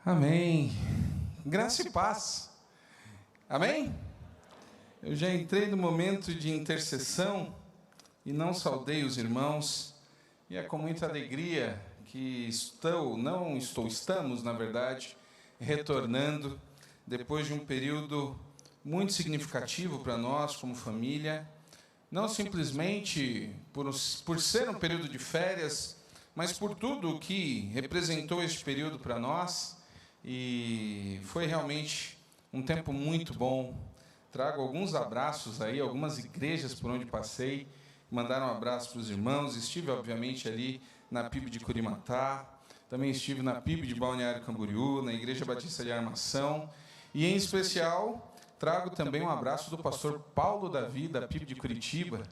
Amém. Graça e paz. Amém? Eu já entrei no momento de intercessão e não saudei os irmãos. E é com muita alegria que estamos, na verdade, retornando depois de um período muito significativo para nós como família. Não simplesmente por ser um período de férias, mas por tudo o que representou este período para nós. E foi realmente um tempo muito bom. Trago alguns abraços aí, algumas igrejas por onde passei, mandaram um abraço para os irmãos. Estive, obviamente, ali na PIB de Curimatá, também estive na PIB de Balneário Camboriú, na Igreja Batista de Armação, e, em especial, trago também um abraço do pastor Paulo Davi, da PIB de Curitiba.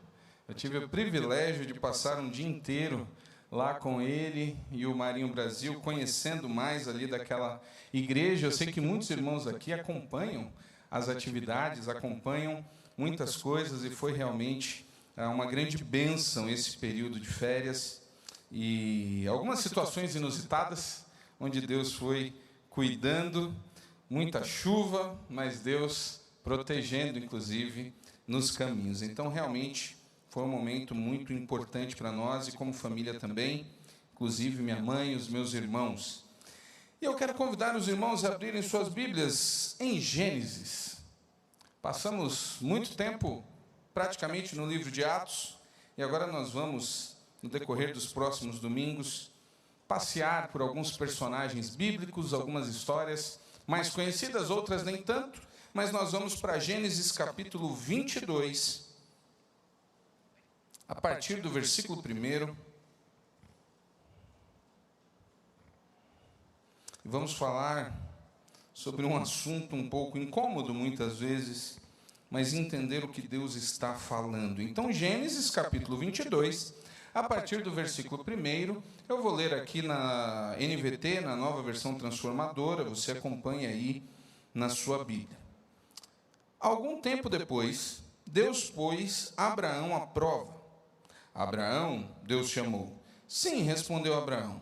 Eu tive o privilégio de passar um dia inteiro lá com ele e o Marinho Brasil, conhecendo mais ali daquela igreja. Eu sei que muitos irmãos aqui acompanham as atividades, acompanham muitas coisas, e foi realmente uma grande bênção esse período de férias e algumas situações inusitadas, onde Deus foi cuidando, muita chuva, mas Deus protegendo, inclusive, nos caminhos. Então, realmente, foi um momento muito importante para nós e como família também, inclusive minha mãe e os meus irmãos. E eu quero convidar os irmãos a abrirem suas Bíblias em Gênesis. Passamos muito tempo praticamente no livro de Atos, e agora nós vamos, no decorrer dos próximos domingos, passear por alguns personagens bíblicos, algumas histórias mais conhecidas, outras nem tanto, mas nós vamos para Gênesis capítulo 22, a partir do versículo 1, vamos falar sobre um assunto um pouco incômodo muitas vezes, mas entender o que Deus está falando. Então, Gênesis capítulo 22, a partir do versículo 1, eu vou ler aqui na NVT, na Nova Versão Transformadora, você acompanha aí na sua Bíblia. Algum tempo depois, Deus pôs Abraão à prova. Abraão, Deus chamou. Sim, respondeu Abraão.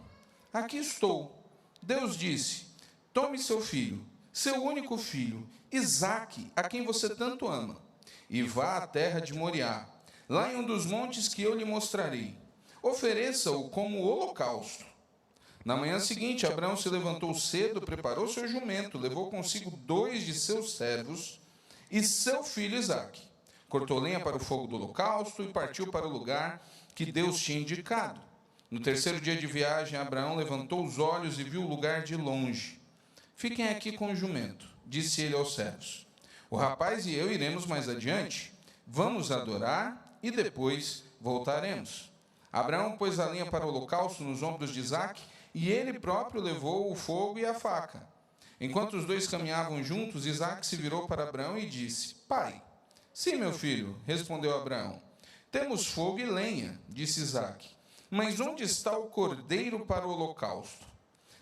Aqui estou. Deus disse, tome seu filho, seu único filho, Isaque, a quem você tanto ama, e vá à terra de Moriá, lá em um dos montes que eu lhe mostrarei. Ofereça-o como holocausto. Na manhã seguinte, Abraão se levantou cedo, preparou seu jumento, levou consigo 2 de seus servos e seu filho Isaque. Cortou lenha para o fogo do holocausto e partiu para o lugar que Deus tinha indicado. No terceiro dia de viagem, Abraão levantou os olhos e viu o lugar de longe. Fiquem aqui com o jumento, disse ele aos servos. O rapaz e eu iremos mais adiante. Vamos adorar e depois voltaremos. Abraão pôs a lenha para o holocausto nos ombros de Isaque e ele próprio levou o fogo e a faca. Enquanto os dois caminhavam juntos, Isaque se virou para Abraão e disse, Pai, sim, meu filho, respondeu Abraão. Temos fogo e lenha, disse Isaque. Mas onde está o cordeiro para o holocausto?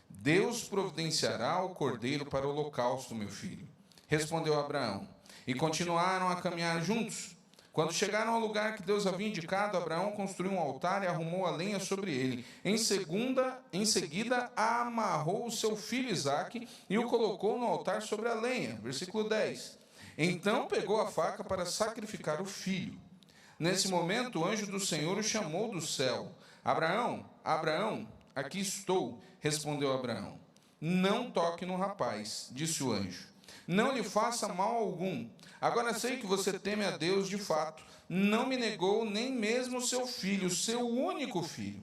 Deus providenciará o cordeiro para o holocausto, meu filho, respondeu Abraão. E continuaram a caminhar juntos. Quando chegaram ao lugar que Deus havia indicado, Abraão construiu um altar e arrumou a lenha sobre ele. Em seguida, amarrou o seu filho Isaque e o colocou no altar sobre a lenha. Versículo 10. Então pegou a faca para sacrificar o filho. Nesse momento, o anjo do Senhor o chamou do céu. Abraão, Abraão, aqui estou, respondeu Abraão. Não toque no rapaz, disse o anjo. Não lhe faça mal algum. Agora sei que você teme a Deus de fato. Não me negou nem mesmo seu filho, seu único filho.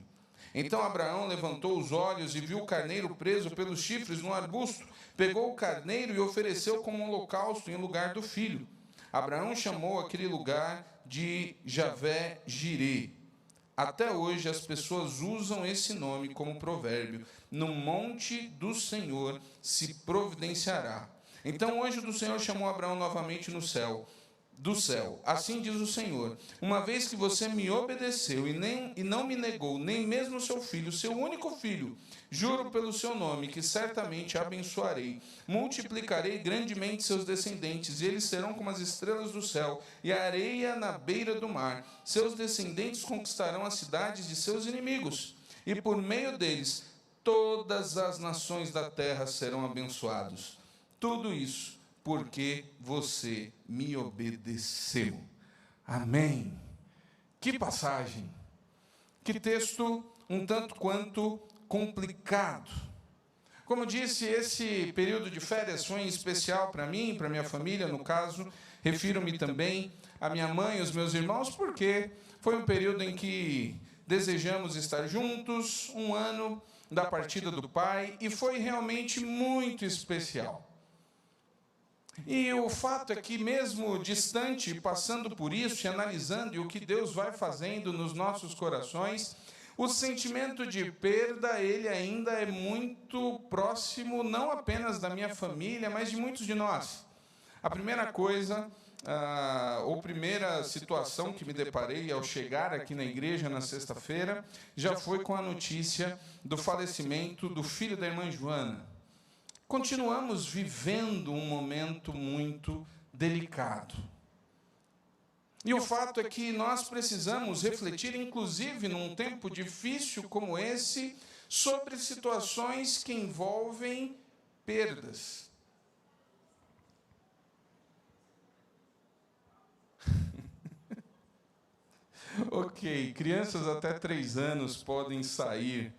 Então Abraão levantou os olhos e viu o carneiro preso pelos chifres no arbusto. Pegou o carneiro e ofereceu como holocausto em lugar do filho. Abraão chamou aquele lugar de Javé-Jirê. Até hoje as pessoas usam esse nome como provérbio. No monte do Senhor se providenciará. Então o anjo do Senhor chamou Abraão novamente do céu. Assim diz o Senhor, uma vez que você me obedeceu e não me negou, nem mesmo seu filho, seu único filho, juro pelo seu nome que certamente abençoarei, multiplicarei grandemente seus descendentes, e eles serão como as estrelas do céu e a areia na beira do mar. Seus descendentes conquistarão as cidades de seus inimigos, e por meio deles todas as nações da terra serão abençoados. Tudo isso porque você me obedeceu. Amém. Que passagem, que texto um tanto quanto complicado. Como eu disse, esse período de férias foi em especial para mim, para minha família, no caso, refiro-me também à minha mãe e aos meus irmãos, porque foi um período em que desejamos estar juntos, um ano da partida do pai, e foi realmente muito especial. E o fato é que, mesmo distante, passando por isso e analisando e o que Deus vai fazendo nos nossos corações, o sentimento de perda, ele ainda é muito próximo, não apenas da minha família, mas de muitos de nós. A primeira coisa, ou primeira situação que me deparei ao chegar aqui na igreja na sexta-feira, já foi com a notícia do falecimento do filho da irmã Joana. Continuamos vivendo um momento muito delicado. E o fato é que nós precisamos refletir, inclusive num tempo difícil como esse, sobre situações que envolvem perdas. Ok, crianças até 3 anos podem sair.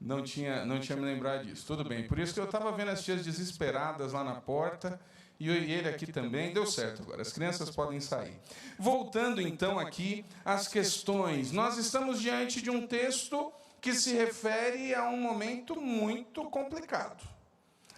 Não tinha me lembrado disso. Tudo bem. Por isso que eu estava vendo as tias desesperadas lá na porta e ele aqui também. Deu certo agora. As crianças podem sair. Voltando então aqui às questões. Nós estamos diante de um texto que se refere a um momento muito complicado.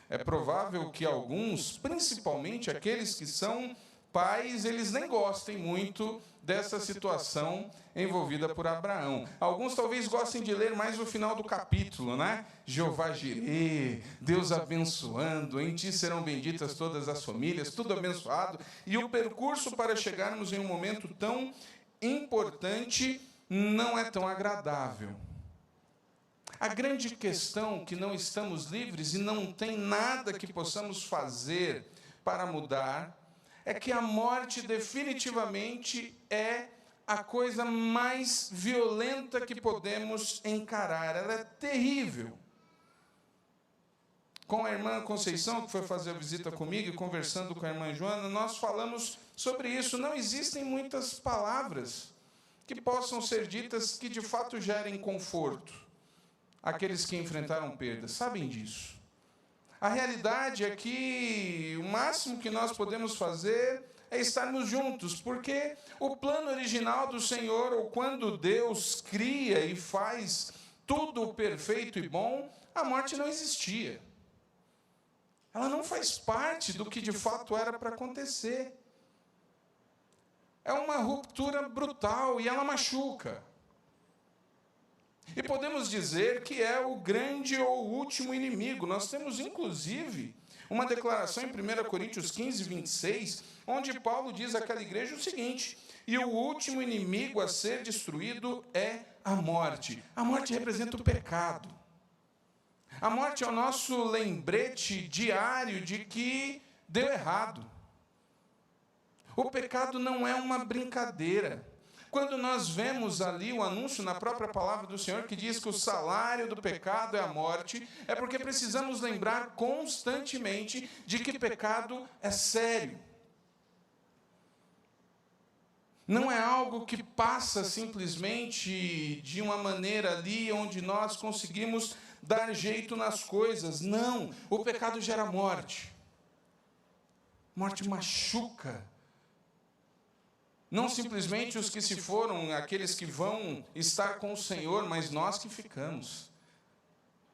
É provável que alguns, principalmente aqueles que são pais, eles nem gostem muito dessa situação envolvida por Abraão. Alguns talvez gostem de ler mais o final do capítulo, né? Jeová Jirê, Deus abençoando, em ti serão benditas todas as famílias, tudo abençoado. E o percurso para chegarmos em um momento tão importante não é tão agradável. A grande questão que não estamos livres e não tem nada que possamos fazer para mudar é que a morte definitivamente é a coisa mais violenta que podemos encarar. Ela é terrível. Com a irmã Conceição, que foi fazer a visita comigo, e conversando com a irmã Joana, nós falamos sobre isso. Não existem muitas palavras que possam ser ditas que de fato gerem conforto àqueles que enfrentaram perdas. Sabem disso. A realidade é que o máximo que nós podemos fazer é estarmos juntos, porque o plano original do Senhor, ou quando Deus cria e faz tudo perfeito e bom, a morte não existia. Ela não faz parte do que de fato era para acontecer. É uma ruptura brutal e ela machuca. E podemos dizer que é o grande ou último inimigo. Nós temos, inclusive, uma declaração em 1 Coríntios 15, 26, onde Paulo diz àquela igreja o seguinte: e o último inimigo a ser destruído é a morte. A morte representa o pecado. A morte é o nosso lembrete diário de que deu errado. O pecado não é uma brincadeira. Quando nós vemos ali o anúncio na própria palavra do Senhor que diz que o salário do pecado é a morte, é porque precisamos lembrar constantemente de que pecado é sério. Não é algo que passa simplesmente de uma maneira ali onde nós conseguimos dar jeito nas coisas. Não, o pecado gera morte. Morte machuca. Não simplesmente os que se foram, aqueles que vão estar com o Senhor, mas nós que ficamos.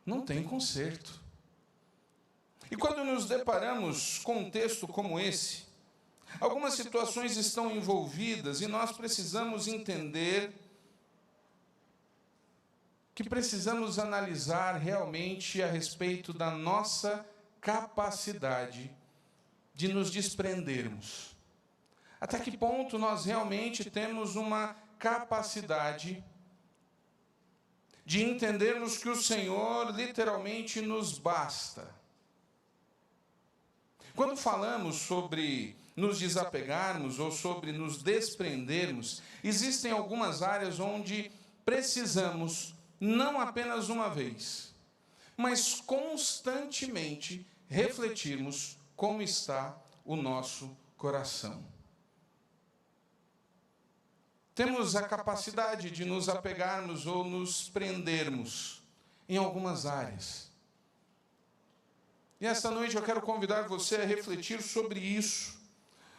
Não tem conserto. E quando nos deparamos com um texto como esse, algumas situações estão envolvidas e nós precisamos entender que precisamos analisar realmente a respeito da nossa capacidade de nos desprendermos. Até que ponto nós realmente temos uma capacidade de entendermos que o Senhor literalmente nos basta. Quando falamos sobre nos desapegarmos ou sobre nos desprendermos, existem algumas áreas onde precisamos, não apenas uma vez, mas constantemente refletirmos como está o nosso coração. Temos a capacidade de nos apegarmos ou nos prendermos em algumas áreas. E esta noite eu quero convidar você a refletir sobre isso,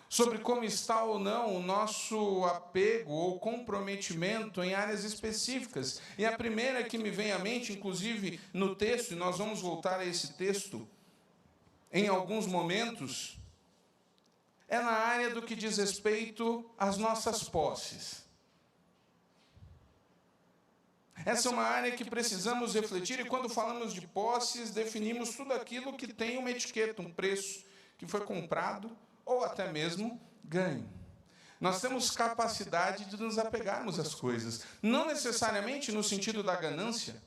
sobre como está ou não o nosso apego ou comprometimento em áreas específicas. E a primeira que me vem à mente, inclusive no texto, e nós vamos voltar a esse texto em alguns momentos, é na área do que diz respeito às nossas posses. Essa é uma área que precisamos refletir, e quando falamos de posses, definimos tudo aquilo que tem uma etiqueta, um preço, que foi comprado ou até mesmo ganho. Nós temos capacidade de nos apegarmos às coisas, não necessariamente no sentido da ganância,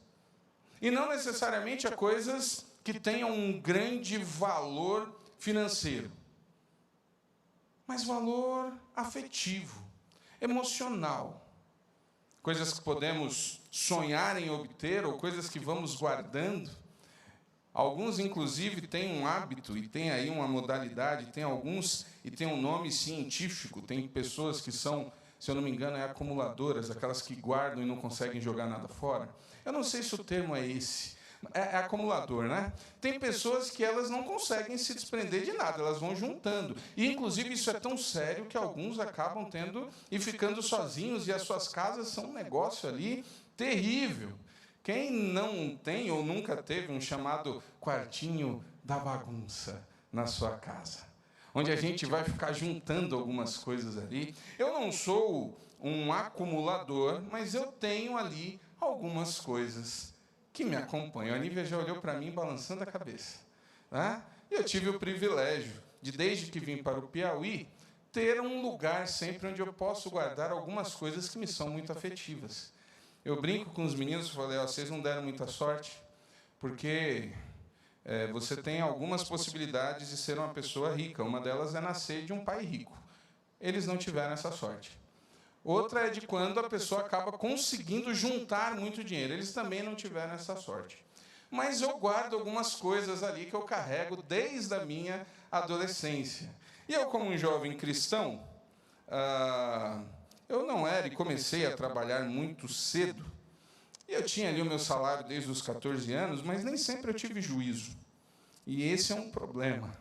e não necessariamente a coisas que tenham um grande valor financeiro, mas valor afetivo, emocional. Coisas que podemos sonhar em obter ou coisas que vamos guardando. Alguns, inclusive, têm um hábito e têm aí uma modalidade, tem alguns e tem um nome científico. Tem pessoas que são, se eu não me engano, acumuladoras, aquelas que guardam e não conseguem jogar nada fora. Eu não sei se o termo é esse. É acumulador, né? Tem pessoas que elas não conseguem se desprender de nada, elas vão juntando. E, inclusive, isso é tão sério que alguns acabam tendo e ficando sozinhos, e as suas casas são um negócio ali terrível. Quem não tem ou nunca teve um chamado quartinho da bagunça na sua casa, onde a gente vai ficar juntando algumas coisas ali. Eu não sou um acumulador, mas eu tenho ali algumas coisas que me acompanham. A Nívia já olhou para mim balançando a cabeça. Né? E eu tive o privilégio de, desde que vim para o Piauí, ter um lugar sempre onde eu posso guardar algumas coisas que me são muito afetivas. Eu brinco com os meninos e falei, vocês não deram muita sorte, porque você tem algumas possibilidades de ser uma pessoa rica. Uma delas é nascer de um pai rico. Eles não tiveram essa sorte. Outra é de quando a pessoa acaba conseguindo juntar muito dinheiro. Eles também não tiveram essa sorte. Mas eu guardo algumas coisas ali que eu carrego desde a minha adolescência. E eu, como um jovem cristão, eu não era e comecei a trabalhar muito cedo. E eu tinha ali o meu salário desde os 14 anos, mas nem sempre eu tive juízo. E esse é um problema.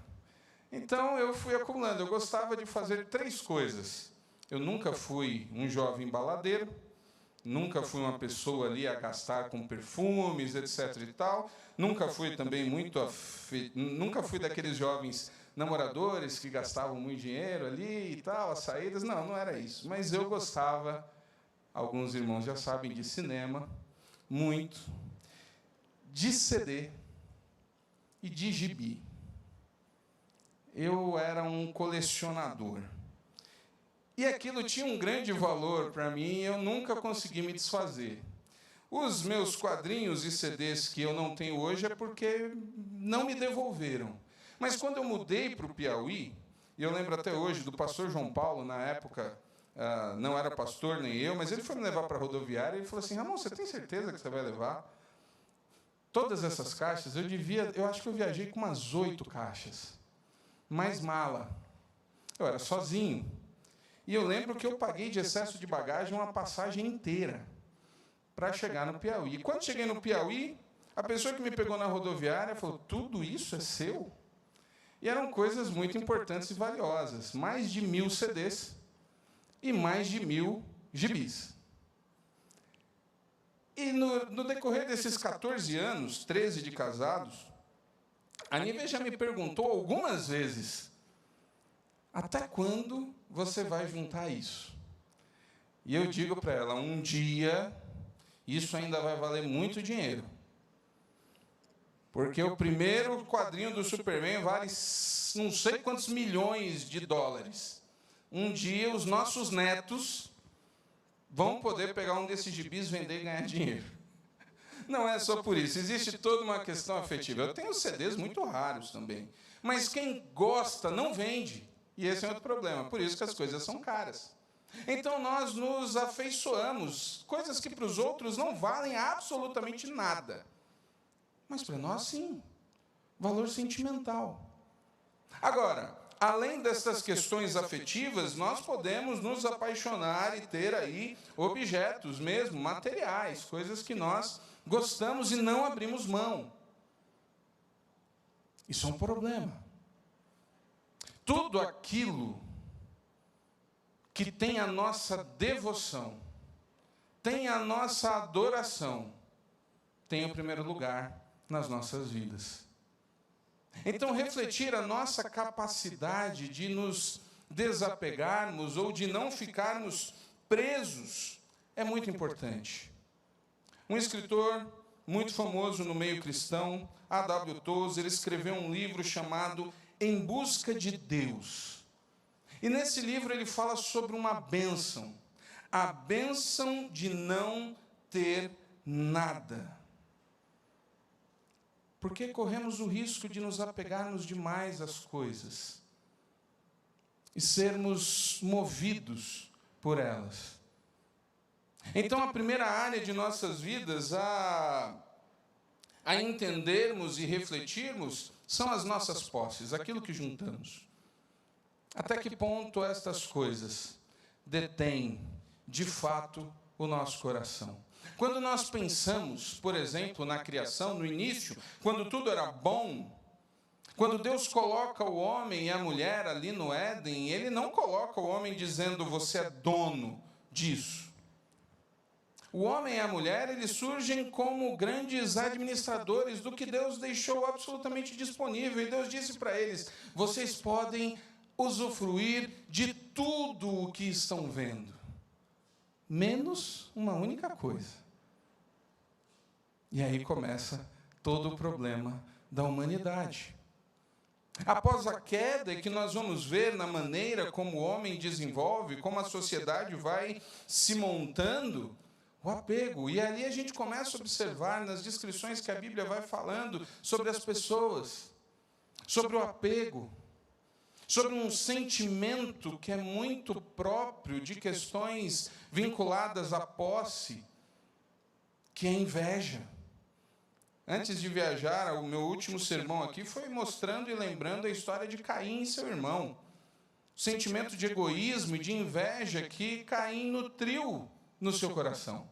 Então eu fui acumulando. Eu gostava de fazer 3 coisas. Eu nunca fui um jovem baladeiro, nunca fui uma pessoa ali a gastar com perfumes, etc. e tal. Nunca fui também nunca fui daqueles jovens namoradores que gastavam muito dinheiro ali e tal, as saídas. Não, não era isso. Mas eu gostava, alguns irmãos já sabem, de cinema, muito, de CD e de gibi. Eu era um colecionador. E aquilo tinha um grande valor para mim e eu nunca consegui me desfazer. Os meus quadrinhos e CDs que eu não tenho hoje é porque não me devolveram. Mas quando eu mudei para o Piauí, e eu lembro até hoje do pastor João Paulo, na época, não era pastor nem eu, mas ele foi me levar para a rodoviária e ele falou assim, Ramon, você tem certeza que você vai levar todas essas caixas? Eu acho que eu viajei com umas 8 caixas, mais mala. Eu era sozinho. E eu lembro que eu paguei de excesso de bagagem uma passagem inteira para chegar no Piauí. E quando cheguei no Piauí, a pessoa que me pegou na rodoviária falou, tudo isso é seu? E eram coisas muito importantes e valiosas. Mais de 1000 CDs e mais de 1000 gibis. E no decorrer desses 14 anos, 13 de casados, a Nívia já me perguntou algumas vezes, até quando você vai juntar isso? E eu digo para ela, um dia, isso ainda vai valer muito dinheiro. Porque o primeiro quadrinho do Superman vale não sei quantos milhões de dólares. Um dia, os nossos netos vão poder pegar um desses gibis, vender e ganhar dinheiro. Não é só por isso, existe toda uma questão afetiva. Eu tenho CDs muito raros também. Mas quem gosta não vende. E esse é outro problema, por isso que as coisas são caras. Então nós nos afeiçoamos, coisas que para os outros não valem absolutamente nada. Mas para nós, sim. Valor sentimental. Agora, além dessas questões afetivas, nós podemos nos apaixonar e ter aí objetos mesmo, materiais, coisas que nós gostamos e não abrimos mão. Isso é um problema. Tudo aquilo que tem a nossa devoção, tem a nossa adoração, tem o primeiro lugar nas nossas vidas. Então, refletir a nossa capacidade de nos desapegarmos ou de não ficarmos presos é muito importante. Um escritor muito famoso no meio cristão, A.W. Tozer, escreveu um livro chamado Em Busca de Deus. E nesse livro ele fala sobre uma bênção, a bênção de não ter nada. Porque corremos o risco de nos apegarmos demais às coisas e sermos movidos por elas. Então, a primeira área de nossas vidas a entendermos e refletirmos são as nossas posses, aquilo que juntamos. Até que ponto estas coisas detêm, de fato, o nosso coração? Quando nós pensamos, por exemplo, na criação, no início, quando tudo era bom, quando Deus coloca o homem e a mulher ali no Éden, Ele não coloca o homem dizendo, você é dono disso. O homem e a mulher, eles surgem como grandes administradores do que Deus deixou absolutamente disponível. E Deus disse para eles, vocês podem usufruir de tudo o que estão vendo, menos uma única coisa. E aí começa todo o problema da humanidade. Após a queda, é que nós vamos ver na maneira como o homem desenvolve, como a sociedade vai se montando, o apego. E ali a gente começa a observar nas descrições que a Bíblia vai falando sobre as pessoas, sobre o apego, sobre um sentimento que é muito próprio de questões vinculadas à posse, que é a inveja. Antes de viajar, o meu último sermão aqui foi mostrando e lembrando a história de Caim e seu irmão. O sentimento de egoísmo e de inveja que Caim nutriu no seu coração.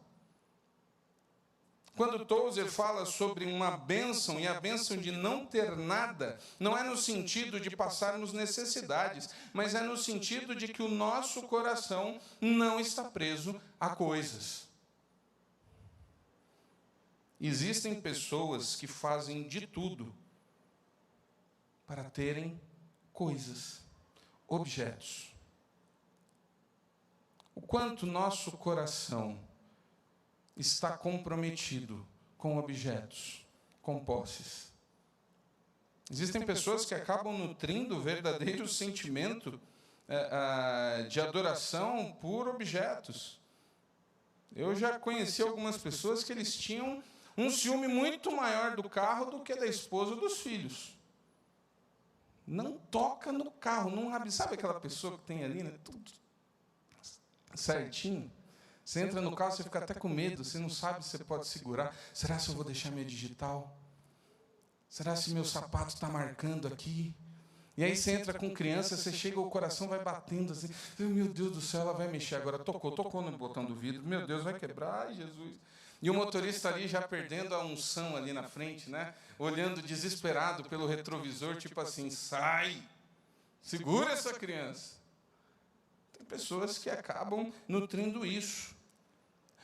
Quando Tozer fala sobre uma bênção e a bênção de não ter nada, não é no sentido de passarmos necessidades, mas é no sentido de que o nosso coração não está preso a coisas. Existem pessoas que fazem de tudo para terem coisas, objetos. O quanto nosso coração está comprometido com objetos, com posses. Existem pessoas que acabam nutrindo o verdadeiro sentimento de adoração por objetos. Eu já conheci algumas pessoas que eles tinham um ciúme muito maior do carro do que da esposa ou dos filhos. Não toca no carro, não abre. Sabe aquela pessoa que tem ali, né, tudo certinho? Você entra no carro, você fica até com medo, você não sabe se você pode segurar. Será se eu vou deixar minha digital? Será se meu sapato está marcando aqui? E aí você entra com criança, você chega, o coração vai batendo assim. Meu Deus do céu, ela vai mexer agora. Tocou no botão do vidro. Meu Deus, vai quebrar, ai, Jesus. E o motorista ali já perdendo a unção ali na frente, né? Olhando desesperado pelo retrovisor, tipo assim, sai, segura essa criança. Tem pessoas que acabam nutrindo isso.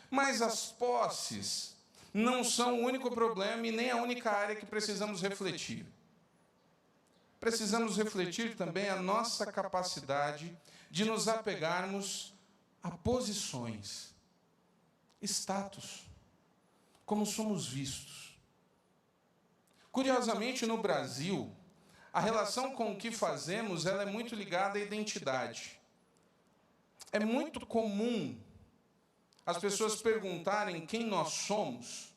Mas as posses não são o único problema e nem a única área que precisamos refletir. Precisamos refletir também a nossa capacidade de nos apegarmos a posições, status, como somos vistos. Curiosamente, no Brasil, a relação com o que fazemos ela é muito ligada à identidade. É muito comum as pessoas perguntarem quem nós somos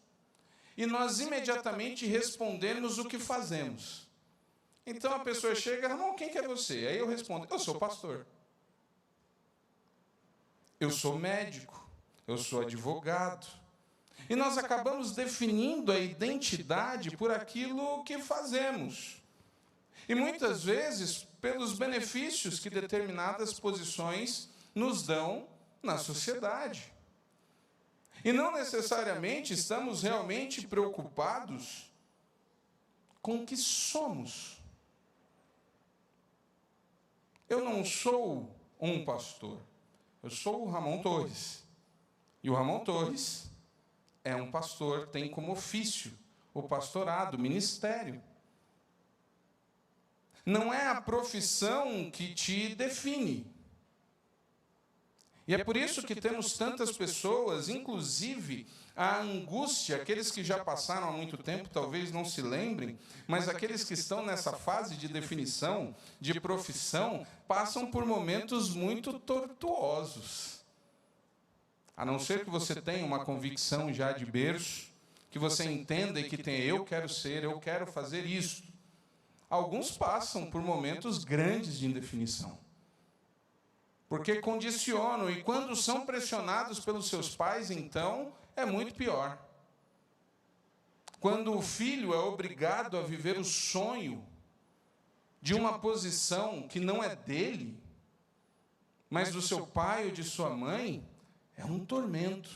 e nós imediatamente respondermos o que fazemos. Então a pessoa chega, irmão, quem que é você? Aí eu respondo, eu sou pastor. Eu sou médico. Eu sou advogado. E nós acabamos definindo a identidade por aquilo que fazemos. E muitas vezes pelos benefícios que determinadas posições nos dão na sociedade. E não necessariamente estamos realmente preocupados com o que somos. Eu não sou um pastor, eu sou o Ramon Torres. E o Ramon Torres é um pastor, tem como ofício o pastorado, o ministério. Não é a profissão que te define. E é por isso que temos tantas pessoas, inclusive a angústia, aqueles que já passaram há muito tempo, talvez não se lembrem, mas aqueles que estão nessa fase de definição, de profissão, passam por momentos muito tortuosos. A não ser que você tenha uma convicção já de berço, que você entenda e que tenha, eu quero ser, eu quero fazer isso. Alguns passam por momentos grandes de indefinição. Porque condicionam, e quando são pressionados pelos seus pais, então, é muito pior. Quando o filho é obrigado a viver o sonho de uma posição que não é dele, mas do seu pai ou de sua mãe, é um tormento.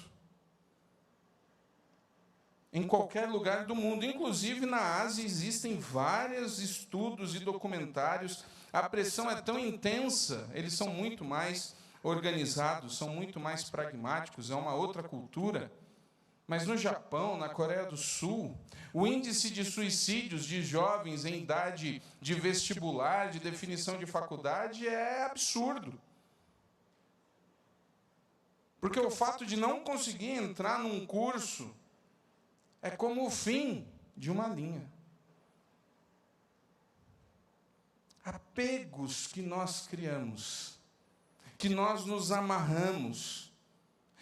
Em qualquer lugar do mundo, inclusive na Ásia, existem vários estudos e documentários. A pressão é tão intensa, eles são muito mais organizados, são muito mais pragmáticos, é uma outra cultura. Mas no Japão, na Coreia do Sul, o índice de suicídios de jovens em idade de vestibular, de definição de faculdade, é absurdo. Porque o fato de não conseguir entrar num curso é como o fim de uma linha. Apegos que nós criamos, que nós nos amarramos,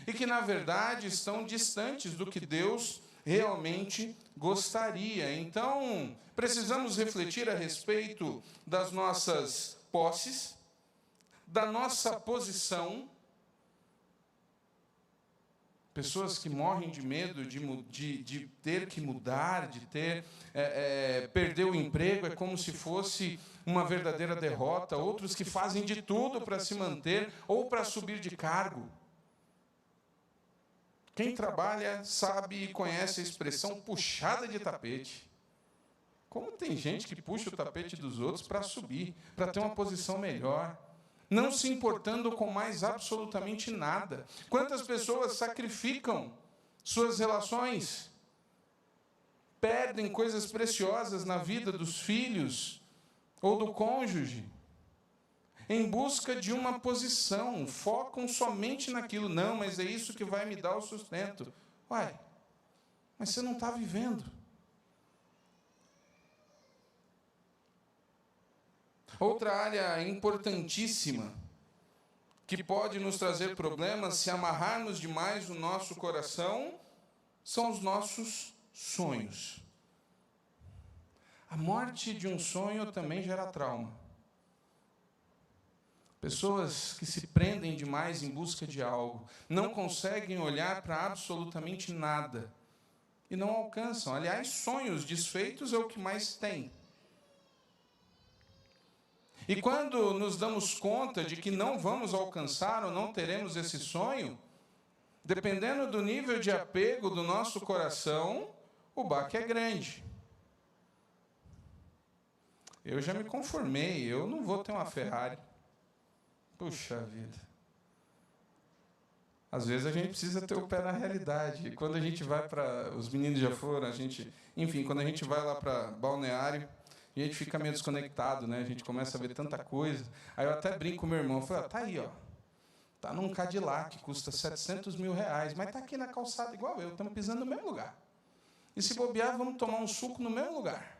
e que, na verdade, estão distantes do que Deus realmente gostaria. Então, precisamos refletir a respeito das nossas posses, da nossa posição. Pessoas que morrem de medo de ter que mudar, de perder o emprego, é como se fosse uma verdadeira derrota. Outros que fazem de tudo para se manter ou para subir de cargo. Quem trabalha sabe e conhece a expressão puxada de tapete. Como tem gente que puxa o tapete dos outros para subir, para ter uma posição melhor, não se importando com mais absolutamente nada. Quantas pessoas sacrificam suas relações, perdem coisas preciosas na vida dos filhos ou do cônjuge, em busca de uma posição, focam somente naquilo. Não, mas é isso que vai me dar o sustento. Uai, mas você não está vivendo. Outra área importantíssima, que pode nos trazer problemas se amarrarmos demais o nosso coração, são os nossos sonhos. A morte de um sonho também gera trauma. Pessoas que se prendem demais em busca de algo, não conseguem olhar para absolutamente nada e não alcançam. Aliás, sonhos desfeitos é o que mais tem. E quando nos damos conta de que não vamos alcançar ou não teremos esse sonho, dependendo do nível de apego do nosso coração, o baque é grande. Eu já me conformei, eu não vou ter uma Ferrari. Puxa vida. Às vezes a gente precisa ter o pé na realidade. Quando a gente vai para... Os meninos já foram, enfim, quando a gente vai lá para Balneário, a gente fica meio desconectado, né? A gente começa a ver tanta coisa. Aí eu até brinco com meu irmão, eu falo, tá aí, ó. Tá num Cadillac, custa 700 mil reais, mas tá aqui na calçada igual eu, estamos pisando no mesmo lugar. E se bobear, vamos tomar um suco no mesmo lugar.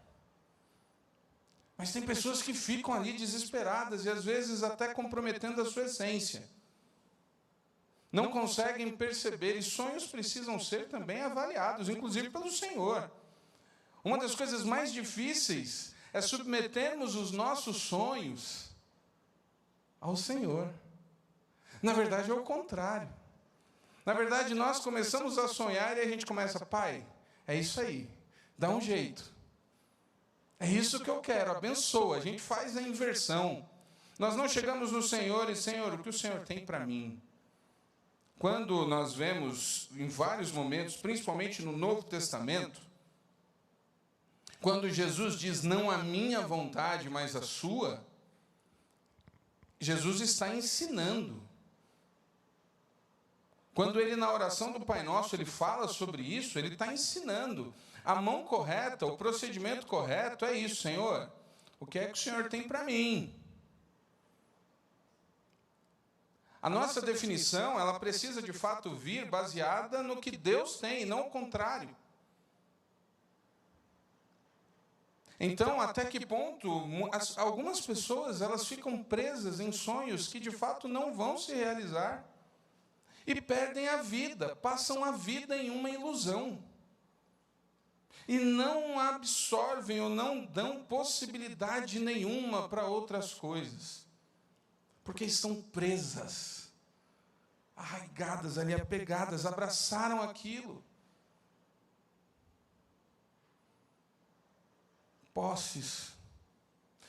Mas tem pessoas que ficam ali desesperadas e às vezes até comprometendo a sua essência. Não conseguem perceber, e sonhos precisam ser também avaliados, inclusive pelo Senhor. Uma das coisas mais difíceis é submetermos os nossos sonhos ao Senhor. Na verdade, é o contrário. Na verdade, nós começamos a sonhar e a gente começa, pai, é isso aí, dá um jeito. É isso que eu quero, abençoa. A gente faz a inversão. Nós não chegamos no Senhor e, Senhor, o que o Senhor tem para mim? Quando nós vemos em vários momentos, principalmente no Novo Testamento, quando Jesus diz, não a minha vontade, mas a sua, Jesus está ensinando. Quando ele, na oração do Pai Nosso, ele fala sobre isso, ele está ensinando. A mão correta, o procedimento correto é isso, Senhor. O que é que o Senhor tem para mim? A nossa definição, ela precisa de fato vir baseada no que Deus tem, não o contrário. Então, até que ponto algumas pessoas elas ficam presas em sonhos que de fato não vão se realizar e perdem a vida, passam a vida em uma ilusão e não absorvem ou não dão possibilidade nenhuma para outras coisas, porque estão presas, arraigadas ali, apegadas, abraçaram aquilo. Posses,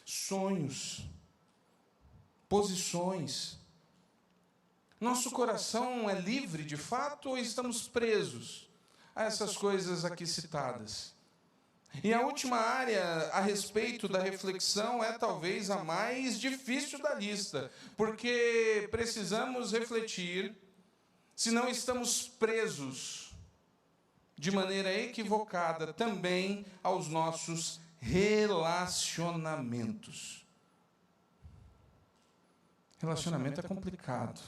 sonhos, posições. Nosso coração é livre de fato ou estamos presos a essas coisas aqui citadas? E a última área a respeito da reflexão é talvez a mais difícil da lista, porque precisamos refletir se não estamos presos de maneira equivocada também aos nossos relacionamentos. Relacionamento é complicado.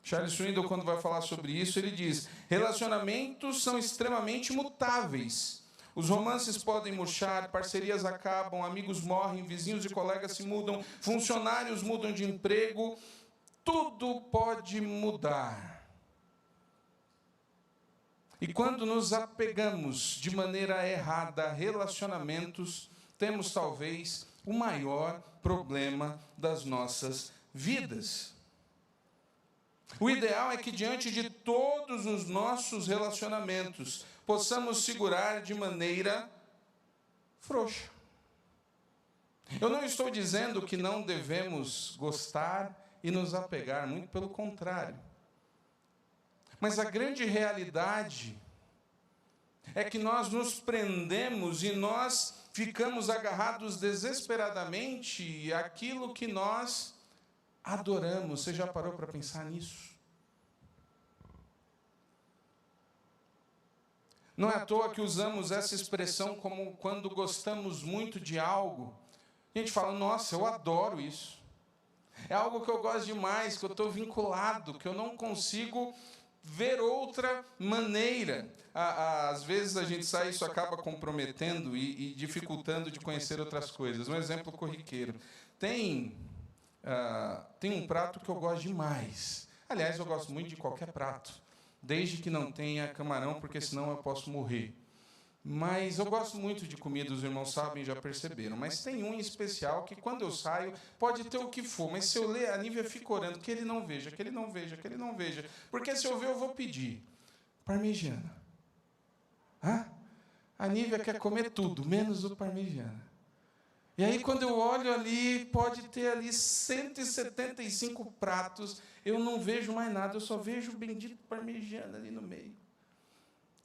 Charles Swindoll, quando vai falar sobre isso, ele diz, relacionamentos são extremamente mutáveis. Os romances podem murchar, parcerias acabam, amigos morrem, vizinhos e colegas se mudam, funcionários mudam de emprego, tudo pode mudar. E quando nos apegamos de maneira errada a relacionamentos, temos talvez o maior problema das nossas vidas. O ideal é que diante de todos os nossos relacionamentos, possamos segurar de maneira frouxa. Eu não estou dizendo que não devemos gostar e nos apegar, muito pelo contrário. Mas a grande realidade é que nós nos prendemos e nós ficamos agarrados desesperadamente àquilo que nós adoramos. Você já parou para pensar nisso? Não é à toa que usamos essa expressão como quando gostamos muito de algo. A gente fala, nossa, eu adoro isso. É algo que eu gosto demais, que eu estou vinculado, que eu não consigo ver outra maneira. Às vezes a gente sai e isso acaba comprometendo e dificultando de conhecer outras coisas. Um exemplo corriqueiro. Tem um prato que eu gosto demais. Aliás, eu gosto muito de qualquer prato, desde que não tenha camarão, porque senão eu posso morrer. Mas eu gosto muito de comida, os irmãos sabem, já perceberam. Mas tem um em especial que, quando eu saio, pode ter o que for. Mas se eu ler, a Nívia fica orando que ele não veja, que ele não veja, que ele não veja. Porque se eu ver, eu vou pedir. Parmegiana. A Nívia quer comer tudo, menos o parmegiana. E aí, quando eu olho ali, pode ter ali 175 pratos, eu não vejo mais nada, eu só vejo o bendito parmegiana ali no meio.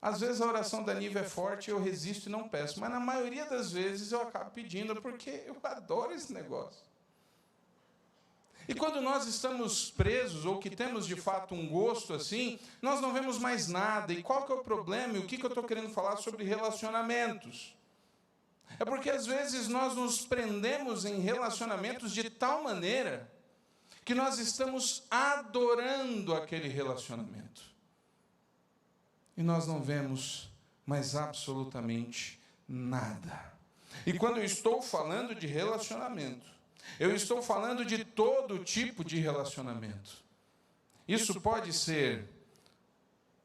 Às vezes a oração da Nívia é forte, eu resisto e não peço, mas na maioria das vezes eu acabo pedindo, porque eu adoro esse negócio. E quando nós estamos presos, ou que temos de fato um gosto assim, nós não vemos mais nada. E qual que é o problema? E o que eu estou querendo falar sobre relacionamentos? É porque às vezes nós nos prendemos em relacionamentos de tal maneira que nós estamos adorando aquele relacionamento. E nós não vemos mais absolutamente nada. E quando eu estou falando de relacionamento, eu estou falando de todo tipo de relacionamento. Isso pode ser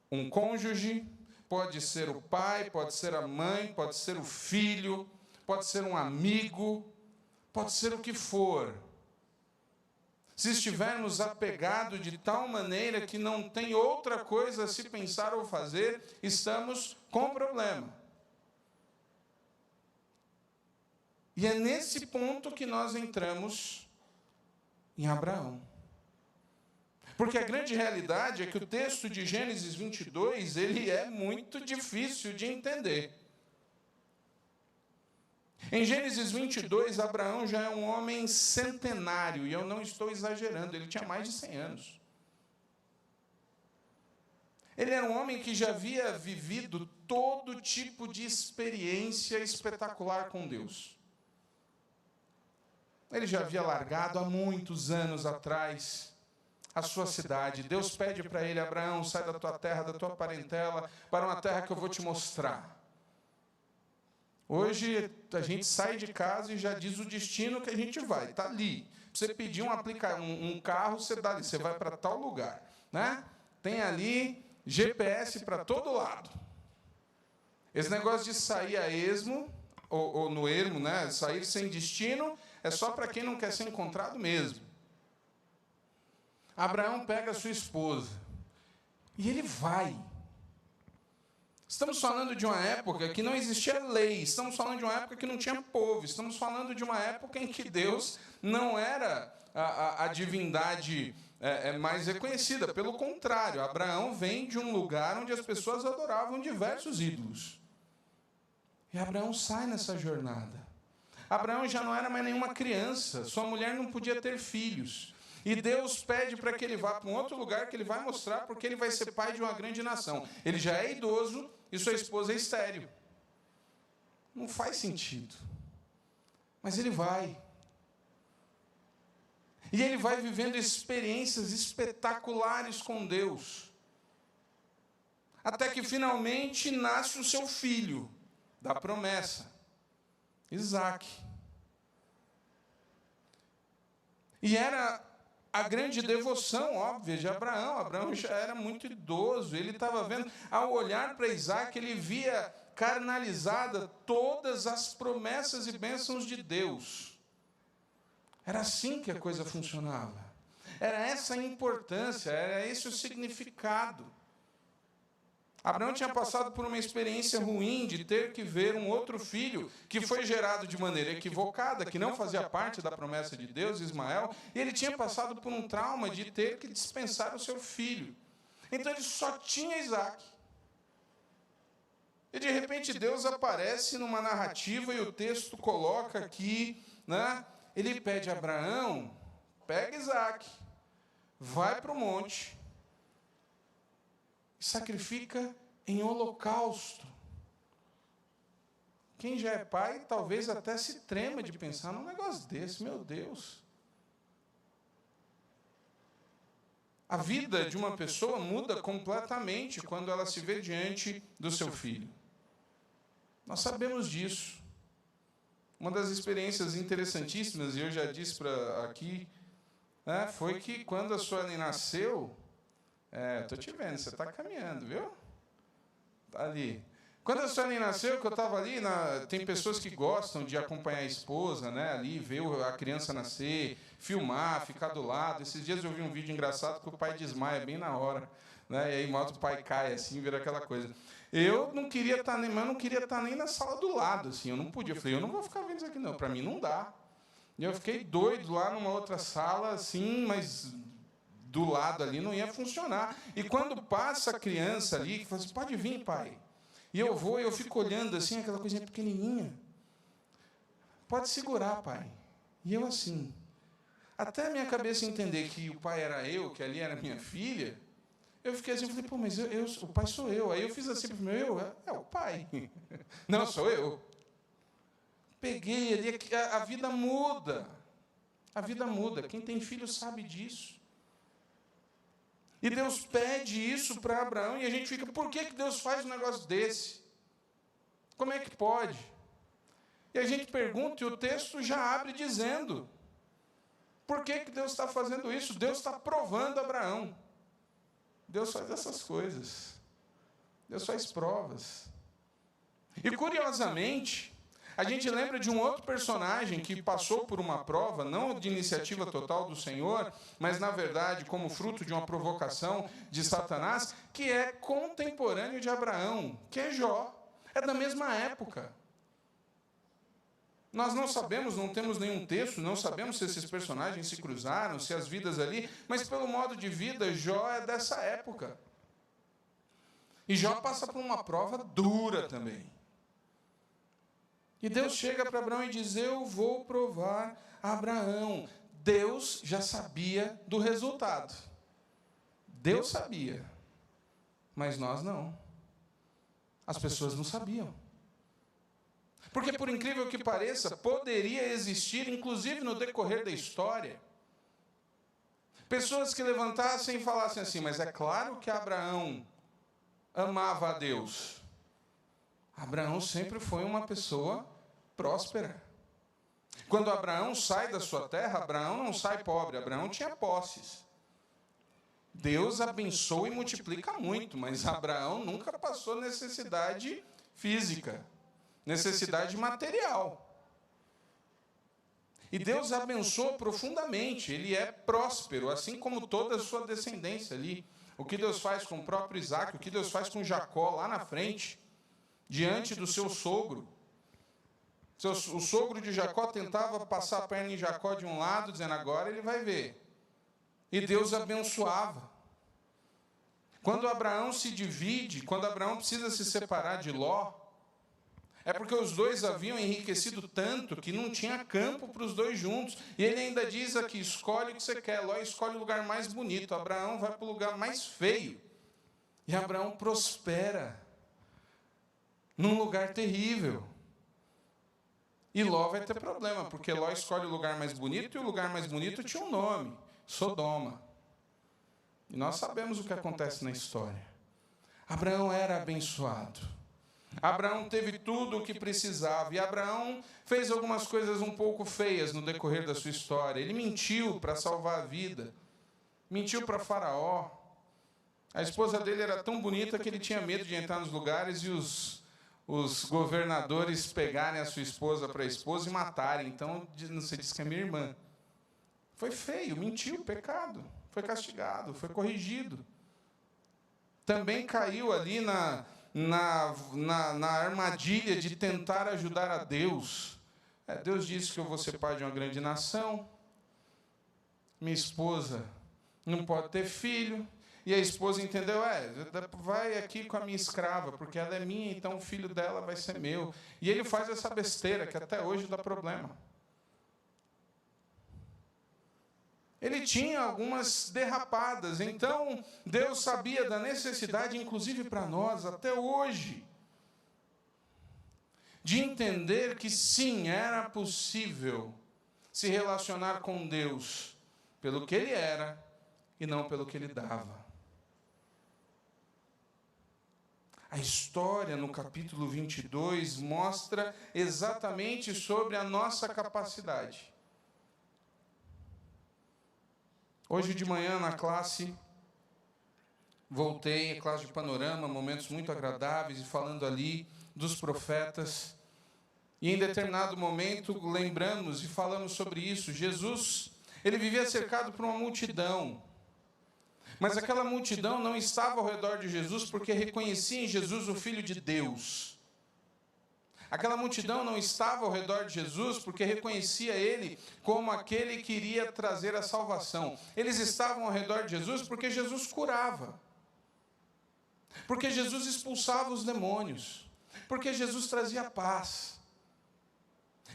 um cônjuge, pode ser o pai, pode ser a mãe, pode ser o filho, pode ser um amigo, pode ser o que for. se estivermos apegados de tal maneira que não tem outra coisa a se pensar ou fazer, estamos com problema. E é nesse ponto que nós entramos em Abraão. Porque a grande realidade é que o texto de Gênesis 22, ele é muito difícil de entender. Em Gênesis 22, Abraão já é um homem centenário, e eu não estou exagerando, ele tinha mais de 100 anos. Ele era um homem que já havia vivido todo tipo de experiência espetacular com Deus. Ele já havia largado há muitos anos atrás a sua cidade. Deus pede para ele: Abraão, sai da tua terra, da tua parentela, para uma terra que eu vou te mostrar. Hoje a gente sai de casa e já diz o destino que a gente vai, está ali. Você pedir um carro, você dá ali, você vai para tal lugar, né? Tem ali GPS para todo lado. Esse negócio de sair a esmo, ou no ermo, né? Sair sem destino, é só para quem não quer ser encontrado mesmo. Abraão pega a sua esposa e ele vai. Estamos falando de uma época que não existia lei, estamos falando de uma época que não tinha povo, estamos falando de uma época em que Deus não era a divindade mais reconhecida. Pelo contrário, Abraão vem de um lugar onde as pessoas adoravam diversos ídolos. E Abraão sai nessa jornada. Abraão já não era mais nenhuma criança, sua mulher não podia ter filhos. E Deus pede para que ele vá para um outro lugar que ele vai mostrar, porque ele vai ser pai de uma grande nação. Ele já é idoso e sua esposa é estéril. Não faz sentido. Mas ele vai. E ele vai vivendo experiências espetaculares com Deus. Até que finalmente nasce o seu filho da promessa, Isaque. E era a grande devoção óbvia de Abraão. Abraão já era muito idoso, ele estava vendo, ao olhar para Isaque, ele via carnalizada todas as promessas e bênçãos de Deus. Era assim que a coisa funcionava. Era essa a importância, era esse o significado. Abraão tinha passado por uma experiência ruim de ter que ver um outro filho que foi gerado de maneira equivocada, que não fazia parte da promessa de Deus, Ismael, e ele tinha passado por um trauma de ter que dispensar o seu filho. Então ele só tinha Isaque. E de repente Deus aparece numa narrativa e o texto coloca aqui, né? Ele pede a Abraão: pega Isaque, vai para o monte, sacrifica em holocausto. Quem já é pai talvez até se trema de pensar num negócio desse. Meu Deus. A vida de uma pessoa muda completamente quando ela se vê diante do seu filho. Nós sabemos disso. Uma das experiências interessantíssimas, e eu já disse aqui, né, foi que quando a Suelen nasceu, estou te vendo, você está caminhando, viu? Está ali. Quando a Suelen nasceu, que eu estava ali, tem pessoas que gostam de acompanhar a esposa, né, ali, ver a criança nascer, filmar, ficar do lado. Esses dias eu vi um vídeo engraçado que o pai desmaia bem na hora, né, e aí o pai cai assim, vira aquela coisa. Eu não queria estar nem na sala do lado, assim, eu não podia. Eu falei, eu não vou ficar vendo isso aqui não, para mim não dá. E eu fiquei doido lá numa outra sala, assim, mas do lado ali não ia funcionar. E quando passa a criança ali, que fala assim, pode vir, pai. E eu fico olhando assim, aquela coisinha pequenininha. Pode segurar, pai. E eu assim. Até a minha cabeça entender que o pai era eu, que ali era minha filha, eu fiquei assim, falei, pô, mas o pai sou eu. Aí eu fiz assim, é o pai. Não, sou eu. Peguei ali, a vida muda. A vida muda. Quem tem filho sabe disso. E Deus pede isso para Abraão e a gente fica, por que Deus faz um negócio desse? Como é que pode? E a gente pergunta e o texto já abre dizendo, por que Deus está fazendo isso? Deus está provando Abraão. Deus faz essas coisas. Deus faz provas. E curiosamente, A gente lembra de um outro personagem que passou por uma prova, não de iniciativa total do Senhor, mas, na verdade, como fruto de uma provocação de Satanás, que é contemporâneo de Abraão, que é Jó. É da mesma época. Nós não sabemos, não temos nenhum texto, não sabemos se esses personagens se cruzaram, se as vidas ali, mas pelo modo de vida, Jó é dessa época. E Jó passa por uma prova dura também. E Deus chega para Abraão e diz: eu vou provar Abraão. Deus já sabia do resultado. Deus sabia, mas nós não. As pessoas não sabiam. Porque, por incrível que pareça, poderia existir, inclusive no decorrer da história, pessoas que levantassem e falassem assim: mas é claro que Abraão amava a Deus. Abraão sempre foi uma pessoa próspera. Quando Abraão sai da sua terra, Abraão não sai pobre, Abraão tinha posses. Deus abençoa e multiplica muito, mas Abraão nunca passou necessidade física, necessidade material. E Deus abençoa profundamente, ele é próspero, assim como toda a sua descendência ali. O que Deus faz com o próprio Isaac, o que Deus faz com Jacó lá na frente, diante do seu sogro. O sogro de Jacó tentava passar a perna em Jacó de um lado, dizendo: agora ele vai ver. E Deus abençoava. Quando Abraão se divide, quando Abraão precisa se separar de Ló, é porque os dois haviam enriquecido tanto que não tinha campo para os dois juntos. E ele ainda diz aqui: escolhe o que você quer. Ló escolhe o lugar mais bonito, Abraão vai para o lugar mais feio. E Abraão prospera num lugar terrível. E Ló vai ter problema, porque Ló escolhe o lugar mais bonito, e o lugar mais bonito tinha um nome: Sodoma. E nós sabemos o que acontece na história. Abraão era abençoado. Abraão teve tudo o que precisava. E Abraão fez algumas coisas um pouco feias no decorrer da sua história. Ele mentiu para salvar a vida. Mentiu para Faraó. A esposa dele era tão bonita que ele tinha medo de entrar nos lugares e os governadores pegarem a sua esposa para a esposa e matarem. Então, você diz que é minha irmã. Foi feio, mentiu, pecado. Foi castigado, foi corrigido. Também caiu ali na armadilha de tentar ajudar a Deus. Deus disse que eu vou ser pai de uma grande nação. Minha esposa não pode ter filho. E a esposa entendeu: vai aqui com a minha escrava, porque ela é minha, então o filho dela vai ser meu. E ele faz essa besteira que até hoje dá problema. Ele tinha algumas derrapadas, então Deus sabia da necessidade, inclusive para nós, até hoje, de entender que sim, era possível se relacionar com Deus pelo que Ele era e não pelo que Ele dava. A história no capítulo 22 mostra exatamente sobre a nossa capacidade. Hoje de manhã na classe, voltei, a classe de panorama, momentos muito agradáveis, e falando ali dos profetas. E em determinado momento lembramos e falamos sobre isso. Jesus, ele vivia cercado por uma multidão. Mas aquela multidão não estava ao redor de Jesus porque reconhecia em Jesus o Filho de Deus. Aquela multidão não estava ao redor de Jesus porque reconhecia Ele como aquele que iria trazer a salvação. Eles estavam ao redor de Jesus porque Jesus curava. Porque Jesus expulsava os demônios. Porque Jesus trazia paz.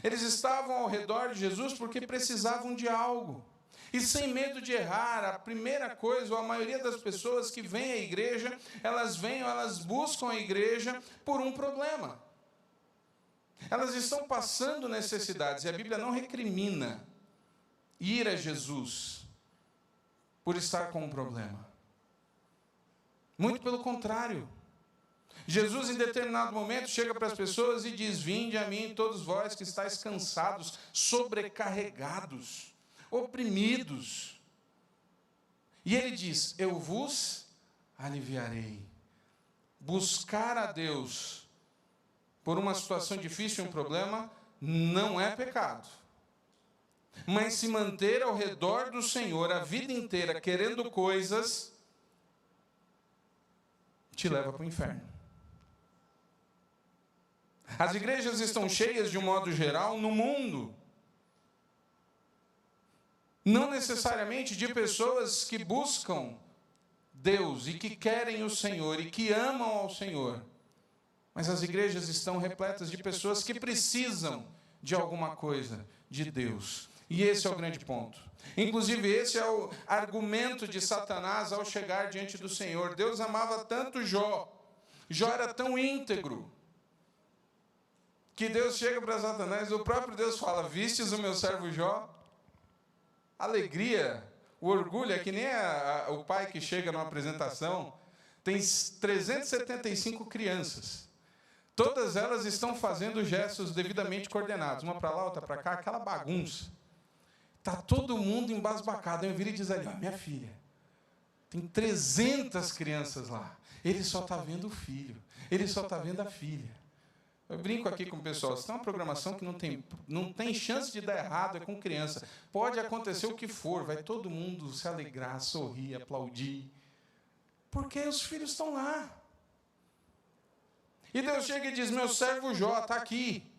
Eles estavam ao redor de Jesus porque precisavam de algo. E sem medo de errar, a primeira coisa, ou a maioria das pessoas que vêm à igreja, elas buscam a igreja por um problema. Elas estão passando necessidades, e a Bíblia não recrimina ir a Jesus por estar com um problema. Muito pelo contrário. Jesus, em determinado momento, chega para as pessoas e diz: vinde a mim, todos vós que estáis cansados, sobrecarregados, oprimidos. E ele diz: eu vos aliviarei. Buscar a Deus por uma situação difícil, um problema, não é pecado. Mas se manter ao redor do Senhor a vida inteira querendo coisas, te leva para o inferno. As igrejas estão cheias, de um modo geral, no mundo, não necessariamente de pessoas que buscam Deus e que querem o Senhor e que amam ao Senhor, mas as igrejas estão repletas de pessoas que precisam de alguma coisa de Deus. E esse é o grande ponto. Inclusive, esse é o argumento de Satanás ao chegar diante do Senhor. Deus amava tanto Jó. Jó era tão íntegro, que Deus chega para Satanás, o próprio Deus fala: vistes o meu servo Jó? Alegria, o orgulho, é que nem o pai que chega numa apresentação, tem 375 crianças. Todas elas estão fazendo gestos devidamente coordenados, uma para lá, outra para cá, aquela bagunça. Está todo mundo embasbacado. Aí eu viro e diz ali: ó, minha filha, tem 300 crianças lá. Ele só está vendo o filho, ele só está vendo a filha. Eu brinco aqui com o pessoal, se tem uma programação que não tem chance de dar errado, é com criança. Pode acontecer o que for, vai todo mundo se alegrar, sorrir, aplaudir, porque os filhos estão lá. E Deus chega e diz: meu servo Jó está aqui.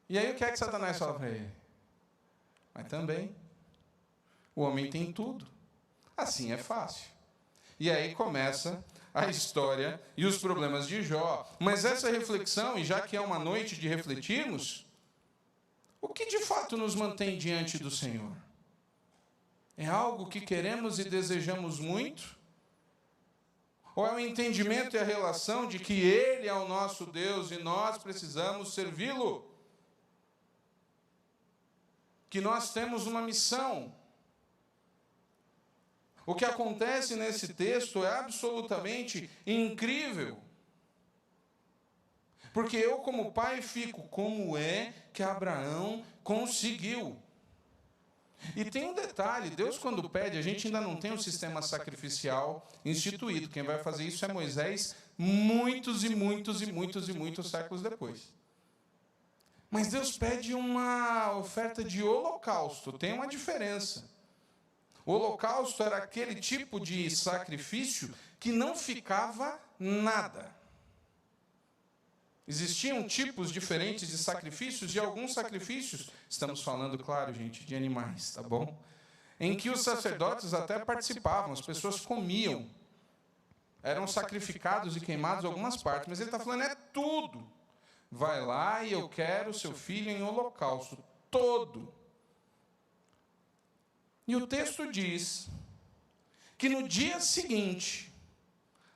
E aí o que é que Satanás fala para ele? Mas também, o homem tem tudo. Assim é fácil. E aí começa a história e os problemas de Jó. Mas essa reflexão, e já que é uma noite de refletirmos, o que de fato nos mantém diante do Senhor? É algo que queremos e desejamos muito? Ou é o entendimento e a relação de que Ele é o nosso Deus e nós precisamos servi-lo? Que nós temos uma missão. O que acontece nesse texto é absolutamente incrível. Porque eu, como pai, fico: como é que Abraão conseguiu? E tem um detalhe: Deus, quando pede, a gente ainda não tem um sistema sacrificial instituído. Quem vai fazer isso é Moisés, muitos séculos depois. Mas Deus pede uma oferta de holocausto. Tem uma diferença. O holocausto era aquele tipo de sacrifício que não ficava nada. Existiam tipos diferentes de sacrifícios, e alguns sacrifícios, estamos falando, claro, gente, de animais, tá bom? Em que os sacerdotes até participavam, as pessoas comiam. Eram sacrificados e queimados algumas partes, mas ele está falando: é tudo. Vai lá e eu quero o seu filho em holocausto, todo. E o texto diz que no dia seguinte,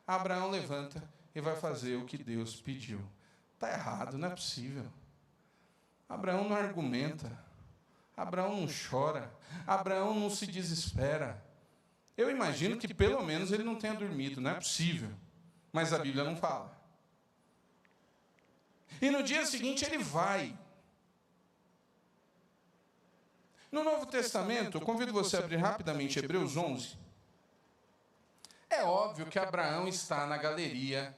Abraão levanta e vai fazer o que Deus pediu. Está errado, não é possível. Abraão não argumenta, Abraão não chora, Abraão não se desespera. Eu imagino que pelo menos ele não tenha dormido, não é possível. Mas a Bíblia não fala. E no dia seguinte ele vai. No Novo Testamento, eu convido você a abrir rapidamente Hebreus 11. É óbvio que Abraão está na galeria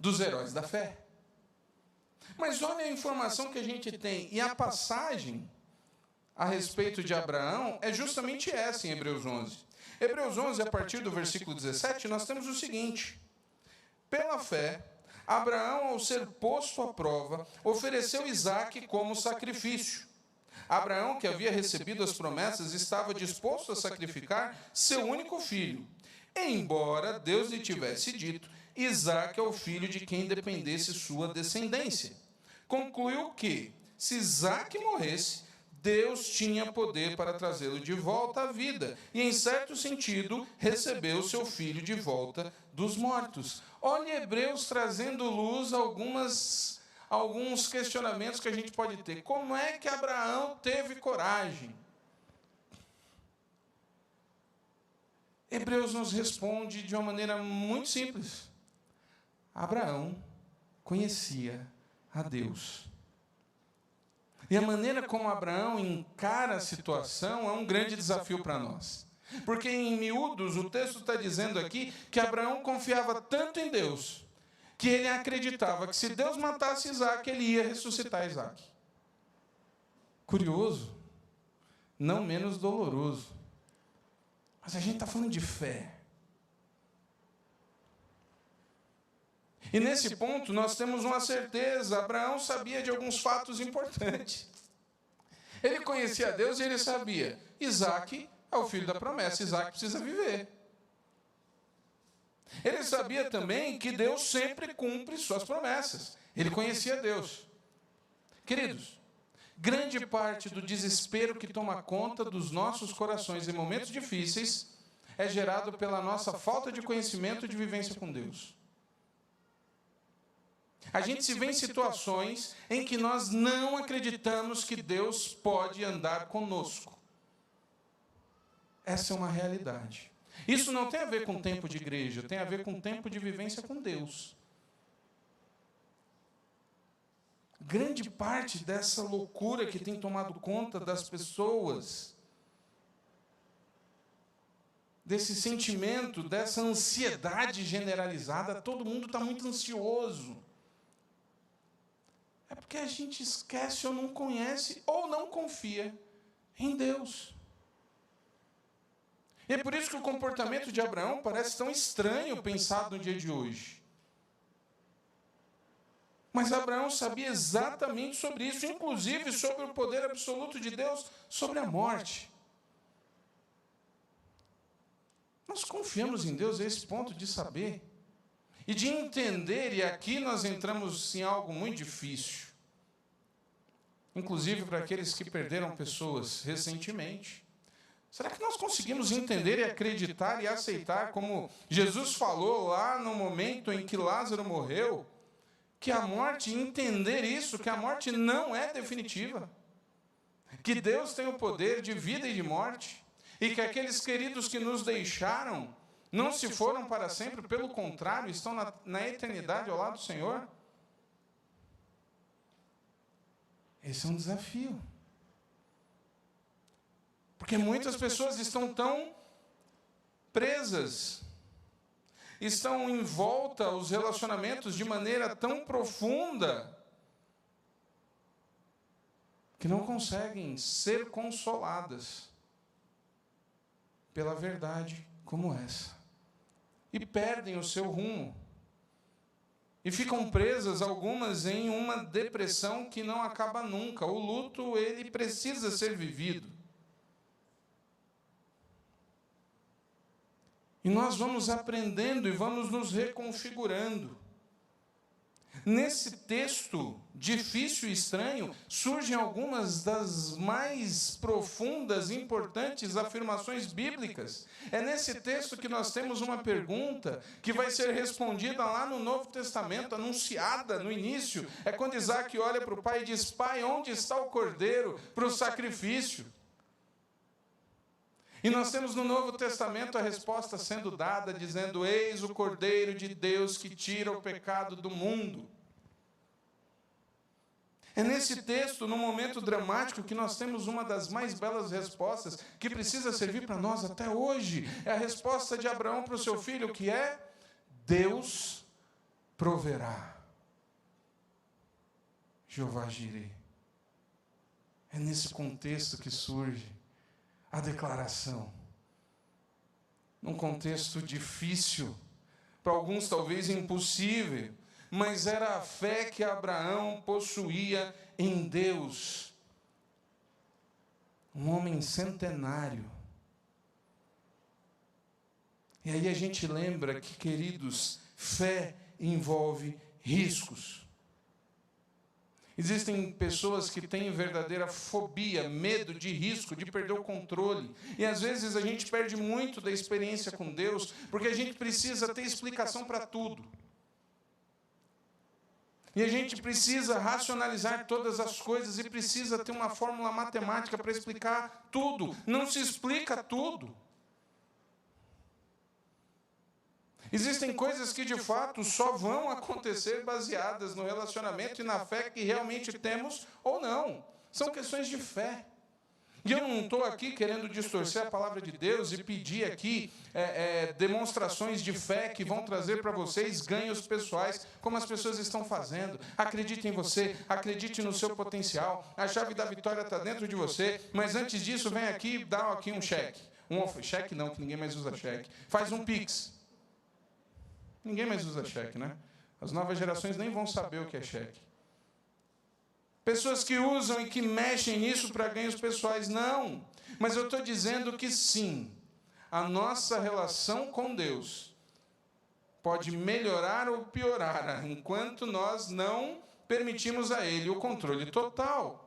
dos heróis da fé. Mas olha a informação que a gente tem. E a passagem a respeito de Abraão é justamente essa em Hebreus 11. Hebreus 11, a partir do versículo 17, nós temos o seguinte: pela fé, Abraão, ao ser posto à prova, ofereceu Isaque como sacrifício. Abraão, que havia recebido as promessas, estava disposto a sacrificar seu único filho. Embora Deus lhe tivesse dito: Isaque é o filho de quem dependesse sua descendência. Concluiu que, se Isaque morresse, Deus tinha poder para trazê-lo de volta à vida e, em certo sentido, recebeu seu filho de volta dos mortos. Olha Hebreus trazendo luz a alguns questionamentos que a gente pode ter. Como é que Abraão teve coragem? Hebreus nos responde de uma maneira muito simples. Abraão conhecia a Deus. E a maneira como Abraão encara a situação é um grande desafio para nós. Porque em miúdos o texto está dizendo aqui que Abraão confiava tanto em Deus, que ele acreditava que se Deus matasse Isaac, ele ia ressuscitar Isaac. Curioso, não menos doloroso. Mas a gente está falando de fé. E nesse ponto nós temos uma certeza, Abraão sabia de alguns fatos importantes. Ele conhecia Deus e ele sabia, Isaac é o filho da promessa, Isaac precisa viver. Ele sabia também que Deus sempre cumpre suas promessas. Ele conhecia Deus. Queridos, grande parte do desespero que toma conta dos nossos corações em momentos difíceis é gerado pela nossa falta de conhecimento e de vivência com Deus. A gente se vê em situações em que nós não acreditamos que Deus pode andar conosco. Essa é uma realidade. Isso não tem a ver com tempo de igreja, tem a ver com tempo de vivência com Deus. Grande parte dessa loucura que tem tomado conta das pessoas, desse sentimento, dessa ansiedade generalizada, todo mundo está muito ansioso. É porque a gente esquece ou não conhece ou não confia em Deus. E é por isso que o comportamento de Abraão parece tão estranho pensado no dia de hoje. Mas Abraão sabia exatamente sobre isso, inclusive sobre o poder absoluto de Deus sobre a morte. Nós confiamos em Deus a esse ponto de saber e de entender, e aqui nós entramos em algo muito difícil, inclusive para aqueles que perderam pessoas recentemente. Será que nós conseguimos entender e acreditar e aceitar, como Jesus falou lá no momento em que Lázaro morreu, que a morte, entender isso, que a morte não é definitiva, que Deus tem o poder de vida e de morte, e que aqueles queridos que nos deixaram não se foram para sempre, pelo contrário, estão na eternidade ao lado do Senhor? Esse é um desafio. Porque muitas pessoas estão tão presas, estão em volta aos relacionamentos de maneira tão profunda, que não conseguem ser consoladas pela verdade como essa. E perdem o seu rumo. E ficam presas, algumas, em uma depressão que não acaba nunca. O luto, ele precisa ser vivido. E nós vamos aprendendo e vamos nos reconfigurando. Nesse texto difícil e estranho, surgem algumas das mais profundas e importantes afirmações bíblicas. É nesse texto que nós temos uma pergunta que vai ser respondida lá no Novo Testamento, anunciada no início. É quando Isaac olha para o pai e diz: Pai, onde está o cordeiro para o sacrifício? E nós temos no Novo Testamento a resposta sendo dada, dizendo: eis o Cordeiro de Deus que tira o pecado do mundo. É nesse texto, num momento dramático, que nós temos uma das mais belas respostas que precisa servir para nós até hoje. É a resposta de Abraão para o seu filho, que é: Deus proverá. Jeová Jireh. É nesse contexto que surge a declaração. Num contexto difícil, para alguns talvez impossível, mas era a fé que Abraão possuía em Deus. Um homem centenário. E aí a gente lembra que, queridos, fé envolve riscos. Existem pessoas que têm verdadeira fobia, medo de risco, de perder o controle. E às vezes a gente perde muito da experiência com Deus, porque a gente precisa ter explicação para tudo. E a gente precisa racionalizar todas as coisas e precisa ter uma fórmula matemática para explicar tudo. Não se explica tudo. Existem coisas que, de fato, só vão acontecer baseadas no relacionamento e na fé que realmente temos ou não. São questões de fé. E eu não estou aqui querendo distorcer a palavra de Deus e pedir aqui demonstrações de fé que vão trazer para vocês ganhos pessoais, como as pessoas estão fazendo. Acredite em você, acredite no seu potencial. A chave da vitória está dentro de você, mas antes disso, vem aqui e dá aqui um cheque. Cheque não, que ninguém mais usa cheque. Faz um Pix. Ninguém mais usa cheque, né? As novas gerações nem vão saber o que é cheque. Pessoas que usam e que mexem nisso para ganhos pessoais, não. Mas eu estou dizendo que sim, a nossa relação com Deus pode melhorar ou piorar, enquanto nós não permitimos a Ele o controle total.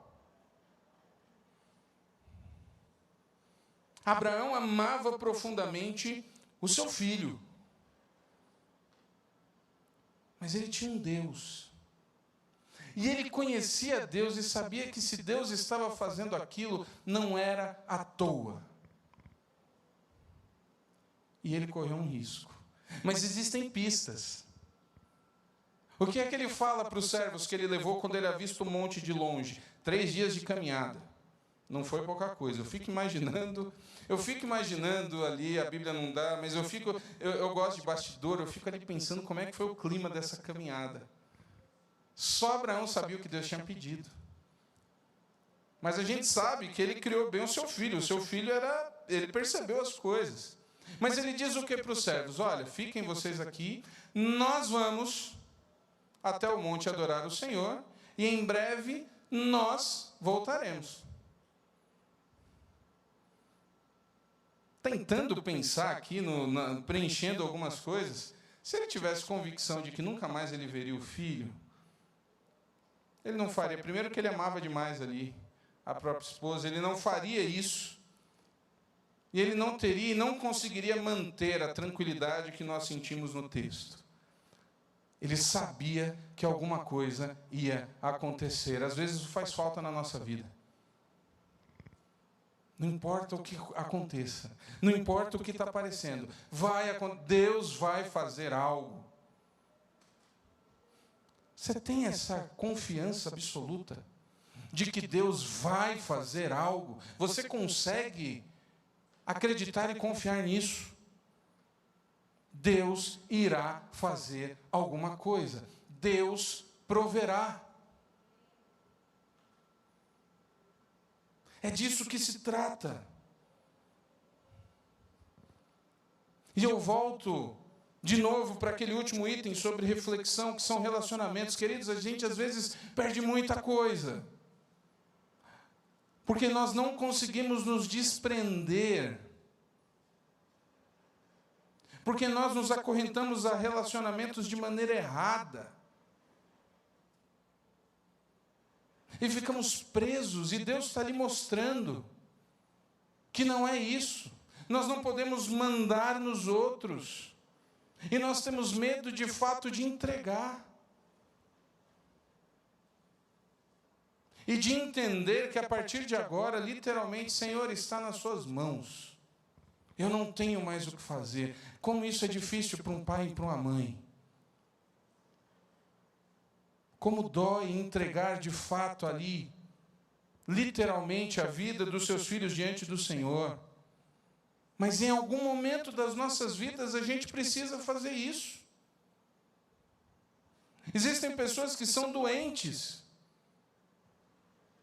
Abraão amava profundamente o seu filho. Mas ele tinha um Deus. E ele conhecia Deus e sabia que se Deus estava fazendo aquilo, não era à toa. E ele correu um risco. Mas existem pistas. O que é que ele fala para os servos que ele levou quando ele avista o monte de longe? 3 dias de caminhada. Não foi pouca coisa. Eu fico imaginando ali, a Bíblia não dá, mas eu gosto de bastidor, eu fico ali pensando como é que foi o clima dessa caminhada. Só Abraão sabia o que Deus tinha pedido. Mas a gente sabe que ele criou bem o seu filho. O seu filho ele percebeu as coisas. Mas ele diz o que para os servos? Olha, fiquem vocês aqui, nós vamos até o monte adorar o Senhor, e em breve nós voltaremos. Tentando pensar aqui, preenchendo algumas coisas, se ele tivesse convicção de que nunca mais ele veria o filho, ele não faria. Primeiro que ele amava demais ali a própria esposa, ele não faria isso. E ele não conseguiria manter a tranquilidade que nós sentimos no texto. Ele sabia que alguma coisa ia acontecer. Às vezes isso faz falta na nossa vida. Não importa o que aconteça, não importa o que está aparecendo, Deus vai fazer algo. Você tem essa confiança absoluta de que Deus vai fazer algo? Você consegue acreditar e confiar nisso? Deus irá fazer alguma coisa. Deus proverá. É disso que se trata. E eu volto de novo para aquele último item sobre reflexão, que são relacionamentos. Queridos, a gente às vezes perde muita coisa, porque nós não conseguimos nos desprender, porque nós nos acorrentamos a relacionamentos de maneira errada. E ficamos presos, e Deus está lhe mostrando que não é isso. Nós não podemos mandar nos outros. E nós temos medo, de fato, de entregar. E de entender que a partir de agora, literalmente, Senhor, está nas suas mãos. Eu não tenho mais o que fazer. Como isso é difícil para um pai e para uma mãe. Como dói entregar de fato ali, literalmente, a vida dos seus filhos diante do Senhor. Mas em algum momento das nossas vidas a gente precisa fazer isso. Existem pessoas que são doentes,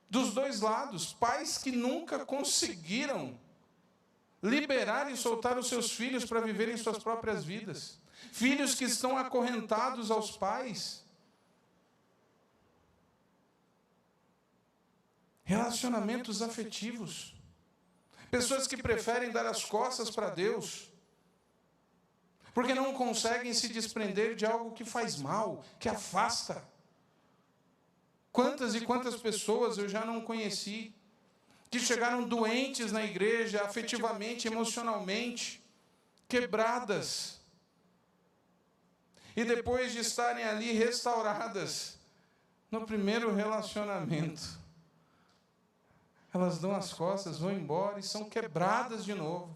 dos dois lados, pais que nunca conseguiram liberar e soltar os seus filhos para viverem suas próprias vidas. Filhos que estão acorrentados aos pais. Relacionamentos afetivos. Pessoas que preferem dar as costas para Deus, porque não conseguem se desprender de algo que faz mal, que afasta. Quantas e quantas pessoas eu já não conheci, que chegaram doentes na igreja, afetivamente, emocionalmente, quebradas. E depois de estarem ali restauradas, no primeiro relacionamento, elas dão as costas, vão embora e são quebradas de novo.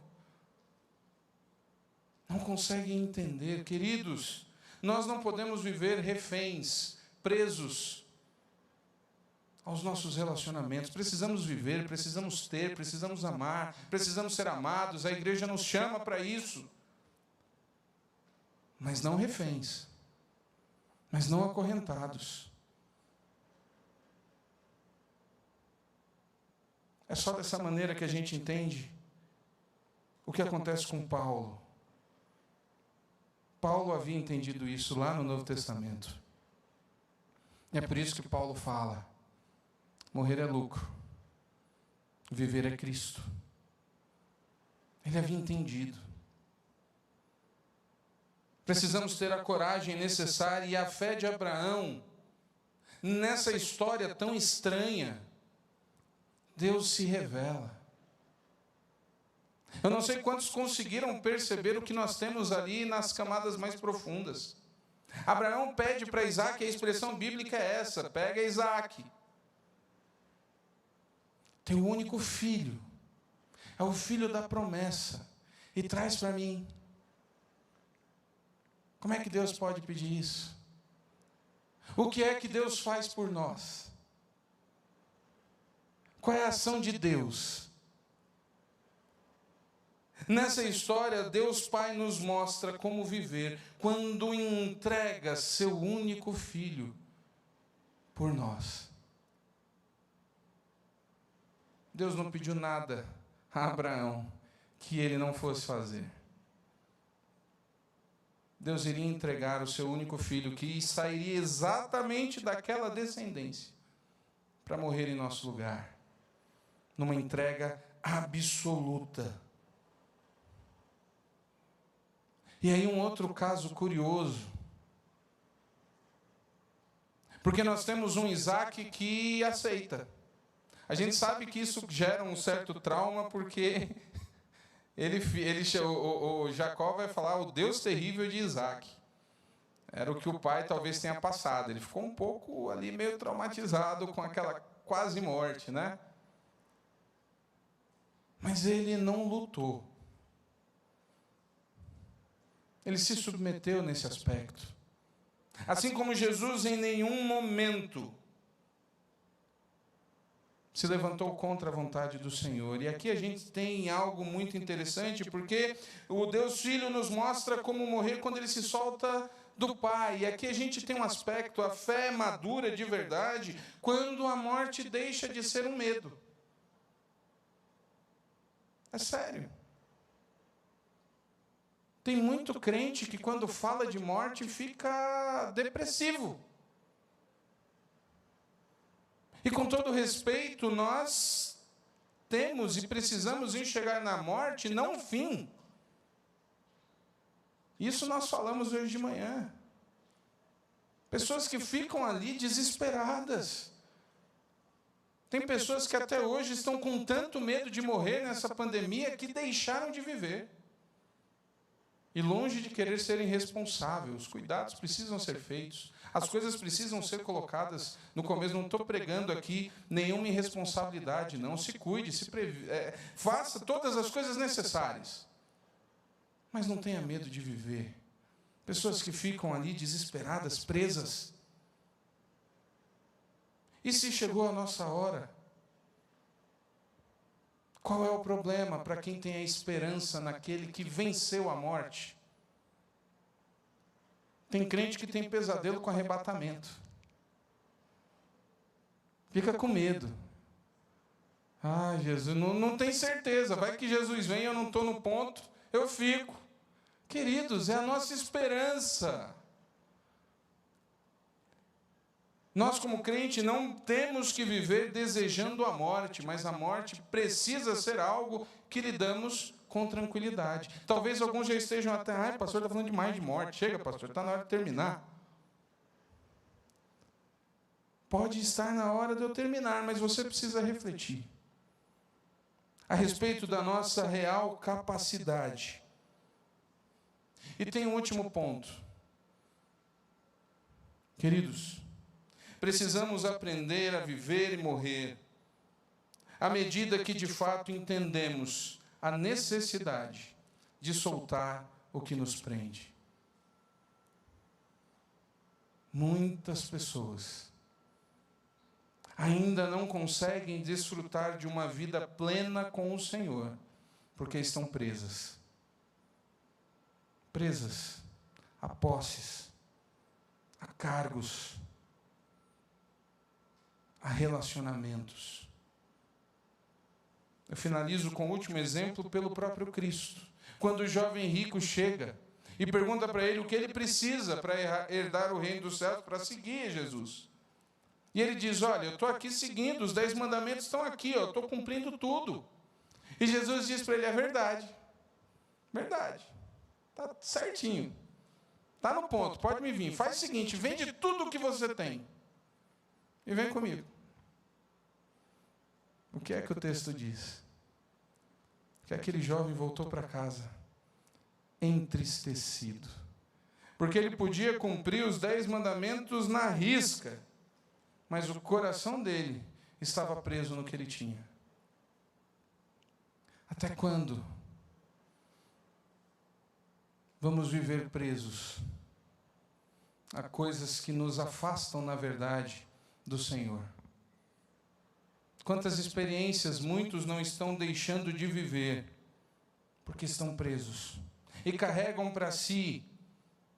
Não conseguem entender. Queridos, nós não podemos viver reféns, presos aos nossos relacionamentos. Precisamos viver, precisamos ter, precisamos amar, precisamos ser amados. A igreja nos chama para isso. Mas não reféns, mas não acorrentados. É só dessa maneira que a gente entende o que acontece com Paulo. Paulo havia entendido isso lá no Novo Testamento. E é por isso que Paulo fala: morrer é lucro, viver é Cristo. Ele havia entendido. Precisamos ter a coragem necessária e a fé de Abraão. Nessa história tão estranha, Deus se revela. Eu não sei quantos conseguiram perceber o que nós temos ali nas camadas mais profundas. Abraão pede para Isaac, a expressão bíblica é essa: pega Isaac, teu único filho, é o filho da promessa, e traz para mim. Como é que Deus pode pedir isso? O que é que Deus faz por nós? Qual é a ação de Deus? Nessa história, Deus Pai nos mostra como viver quando entrega seu único filho por nós. Deus não pediu nada a Abraão que ele não fosse fazer. Deus iria entregar o seu único filho, que sairia exatamente daquela descendência, para morrer em nosso lugar, numa entrega absoluta. E aí um outro caso curioso, porque nós temos um Isaac que aceita. A gente sabe que isso gera um certo trauma, porque o Jacó vai falar o Deus terrível de Isaac. Era o que o pai talvez tenha passado. Ele ficou um pouco ali meio traumatizado com aquela quase morte, né? Mas ele não lutou. Ele se submeteu nesse aspecto. Assim como Jesus em nenhum momento se levantou contra a vontade do Senhor. E aqui a gente tem algo muito interessante, porque o Deus Filho nos mostra como morrer quando ele se solta do Pai. E aqui a gente tem um aspecto, a fé madura de verdade, quando a morte deixa de ser um medo. É sério. Tem muito crente que quando fala de morte fica depressivo. E com todo respeito, nós temos e precisamos enxergar na morte não um fim. Isso nós falamos hoje de manhã. Pessoas que ficam ali desesperadas. Tem pessoas que até hoje estão com tanto medo de morrer nessa pandemia que deixaram de viver. E longe de querer serem responsáveis, os cuidados precisam ser feitos, as coisas precisam ser colocadas no começo. Não estou pregando aqui nenhuma irresponsabilidade, não. Se cuide, faça todas as coisas necessárias. Mas não tenha medo de viver. Pessoas que ficam ali desesperadas, presas. E se chegou a nossa hora? Qual é o problema para quem tem a esperança naquele que venceu a morte? Tem crente que tem pesadelo com arrebatamento. Fica com medo. Ah, Jesus, não tem certeza. Vai que Jesus vem, eu não estou no ponto, eu fico. Queridos, é a nossa esperança. Nós, como crente, não temos que viver desejando a morte, mas a morte precisa ser algo que lidamos com tranquilidade. Talvez alguns já estejam até, pastor, está falando demais de morte. Chega, pastor, está na hora de terminar. Pode estar na hora de eu terminar, mas você precisa refletir a respeito da nossa real capacidade. E tem um último ponto. Queridos, precisamos aprender a viver e morrer à medida que de fato entendemos a necessidade de soltar o que nos prende. Muitas pessoas ainda não conseguem desfrutar de uma vida plena com o Senhor, porque estão presas. Presas a posses, a cargos, a relacionamentos. Eu finalizo com o último exemplo pelo próprio Cristo. Quando o jovem rico chega e pergunta para ele o que ele precisa para herdar o reino dos céus, para seguir Jesus. E ele diz, olha, eu estou aqui seguindo, os 10 mandamentos estão aqui, eu estou cumprindo tudo. E Jesus diz para ele, é verdade. Verdade. Está certinho. Está no ponto, pode me vir. Faz o seguinte, vende tudo o que você tem. E vem comigo. O que é que o texto diz? Que aquele jovem voltou para casa entristecido. Porque ele podia cumprir os 10 mandamentos na risca, mas o coração dele estava preso no que ele tinha. Até quando vamos viver presos a coisas que nos afastam, na verdade, do Senhor? Quantas experiências muitos não estão deixando de viver, porque estão presos, e carregam para si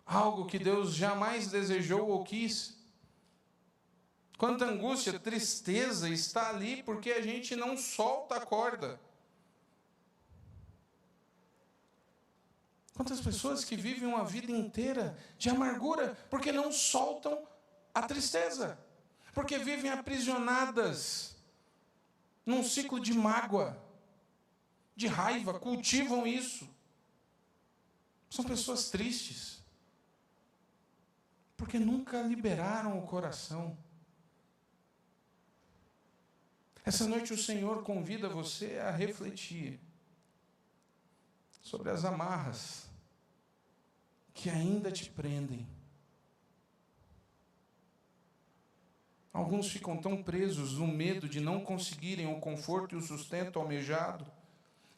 algo que Deus jamais desejou ou quis. Quanta angústia, tristeza está ali, porque a gente não solta a corda. Quantas pessoas que vivem uma vida inteira de amargura, porque não soltam a tristeza, porque vivem aprisionadas num ciclo de mágoa, de raiva, cultivam isso. São pessoas tristes, porque nunca liberaram o coração. Essa noite o Senhor convida você a refletir sobre as amarras que ainda te prendem. Alguns ficam tão presos no medo de não conseguirem o conforto e o sustento almejado,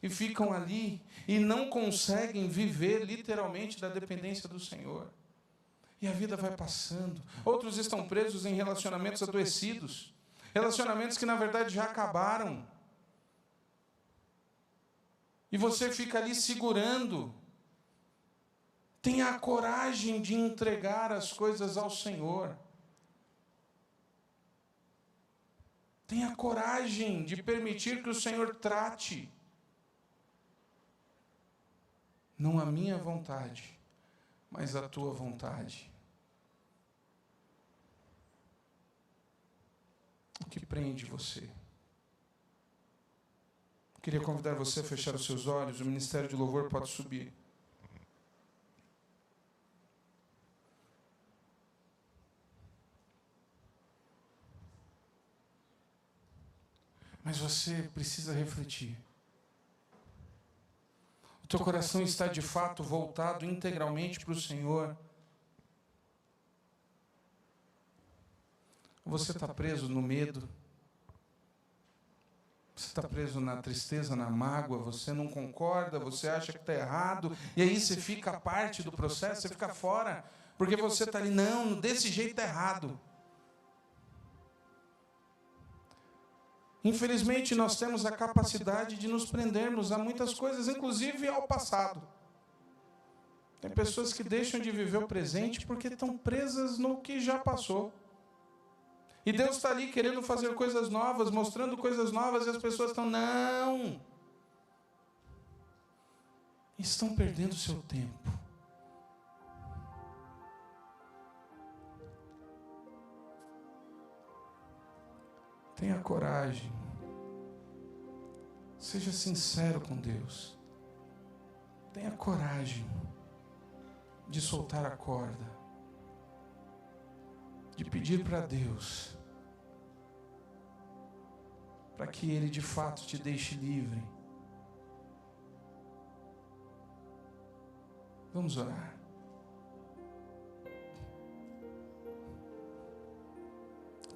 e ficam ali e não conseguem viver literalmente da dependência do Senhor. E a vida vai passando. Outros estão presos em relacionamentos adoecidos, relacionamentos que na verdade já acabaram. E você fica ali segurando. Tenha a coragem de entregar as coisas ao Senhor. Tenha coragem de permitir que o Senhor trate. Não a minha vontade, mas a tua vontade. O que prende você? Eu queria convidar você a fechar os seus olhos. O Ministério de Louvor pode subir. Mas você precisa refletir. O teu coração está de fato voltado integralmente para o Senhor? Você está preso no medo? Você está preso na tristeza, na mágoa? Você não concorda? Você acha que está errado? E aí você fica parte do processo, você fica fora, porque você está ali, não, desse jeito está errado. Infelizmente, nós temos a capacidade de nos prendermos a muitas coisas, inclusive ao passado. Tem pessoas que deixam de viver o presente porque estão presas no que já passou. E Deus está ali querendo fazer coisas novas, mostrando coisas novas, e as pessoas estão, não. Estão perdendo seu tempo. Tenha coragem. Seja sincero com Deus. Tenha coragem de soltar a corda. De pedir para Deus, para que Ele de fato te deixe livre. Vamos orar.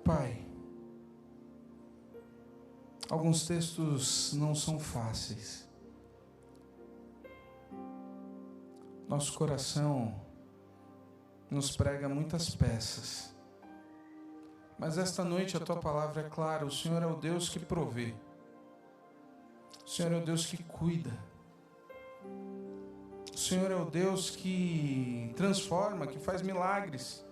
Pai, alguns textos não são fáceis. Nosso coração nos prega muitas peças. Mas esta noite a tua palavra é clara: o Senhor é o Deus que provê, o Senhor é o Deus que cuida, o Senhor é o Deus que transforma, que faz milagres.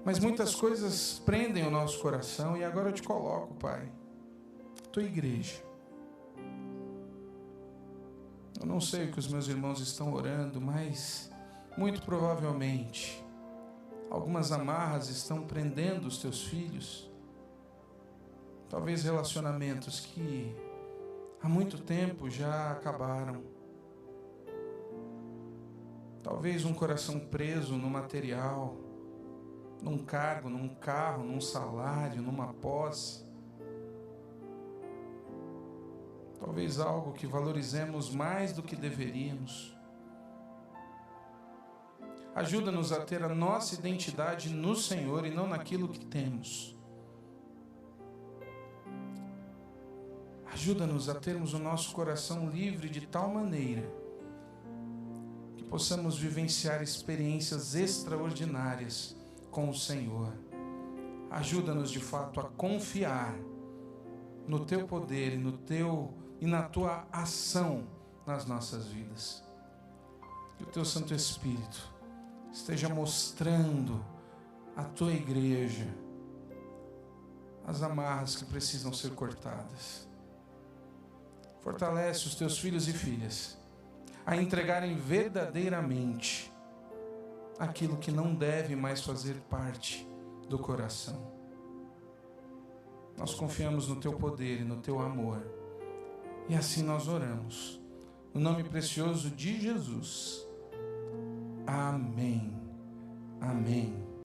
Mas muitas coisas prendem o nosso coração, e agora eu te coloco, Pai, tua igreja. Eu não sei o que os meus irmãos estão orando, mas muito provavelmente algumas amarras estão prendendo os teus filhos. Talvez relacionamentos que há muito tempo já acabaram. Talvez um coração preso no material, num cargo, num carro, num salário, numa posse. Talvez algo que valorizemos mais do que deveríamos. Ajuda-nos a ter a nossa identidade no Senhor e não naquilo que temos. Ajuda-nos a termos o nosso coração livre de tal maneira que possamos vivenciar experiências extraordinárias com o Senhor. Ajuda-nos de fato a confiar no teu poder e na tua ação nas nossas vidas. Que o teu Santo Espírito esteja mostrando à tua igreja as amarras que precisam ser cortadas. Fortalece os teus filhos e filhas a entregarem verdadeiramente aquilo que não deve mais fazer parte do coração. Nós confiamos no teu poder e no teu amor, e assim nós oramos, no nome precioso de Jesus. Amém. Amém.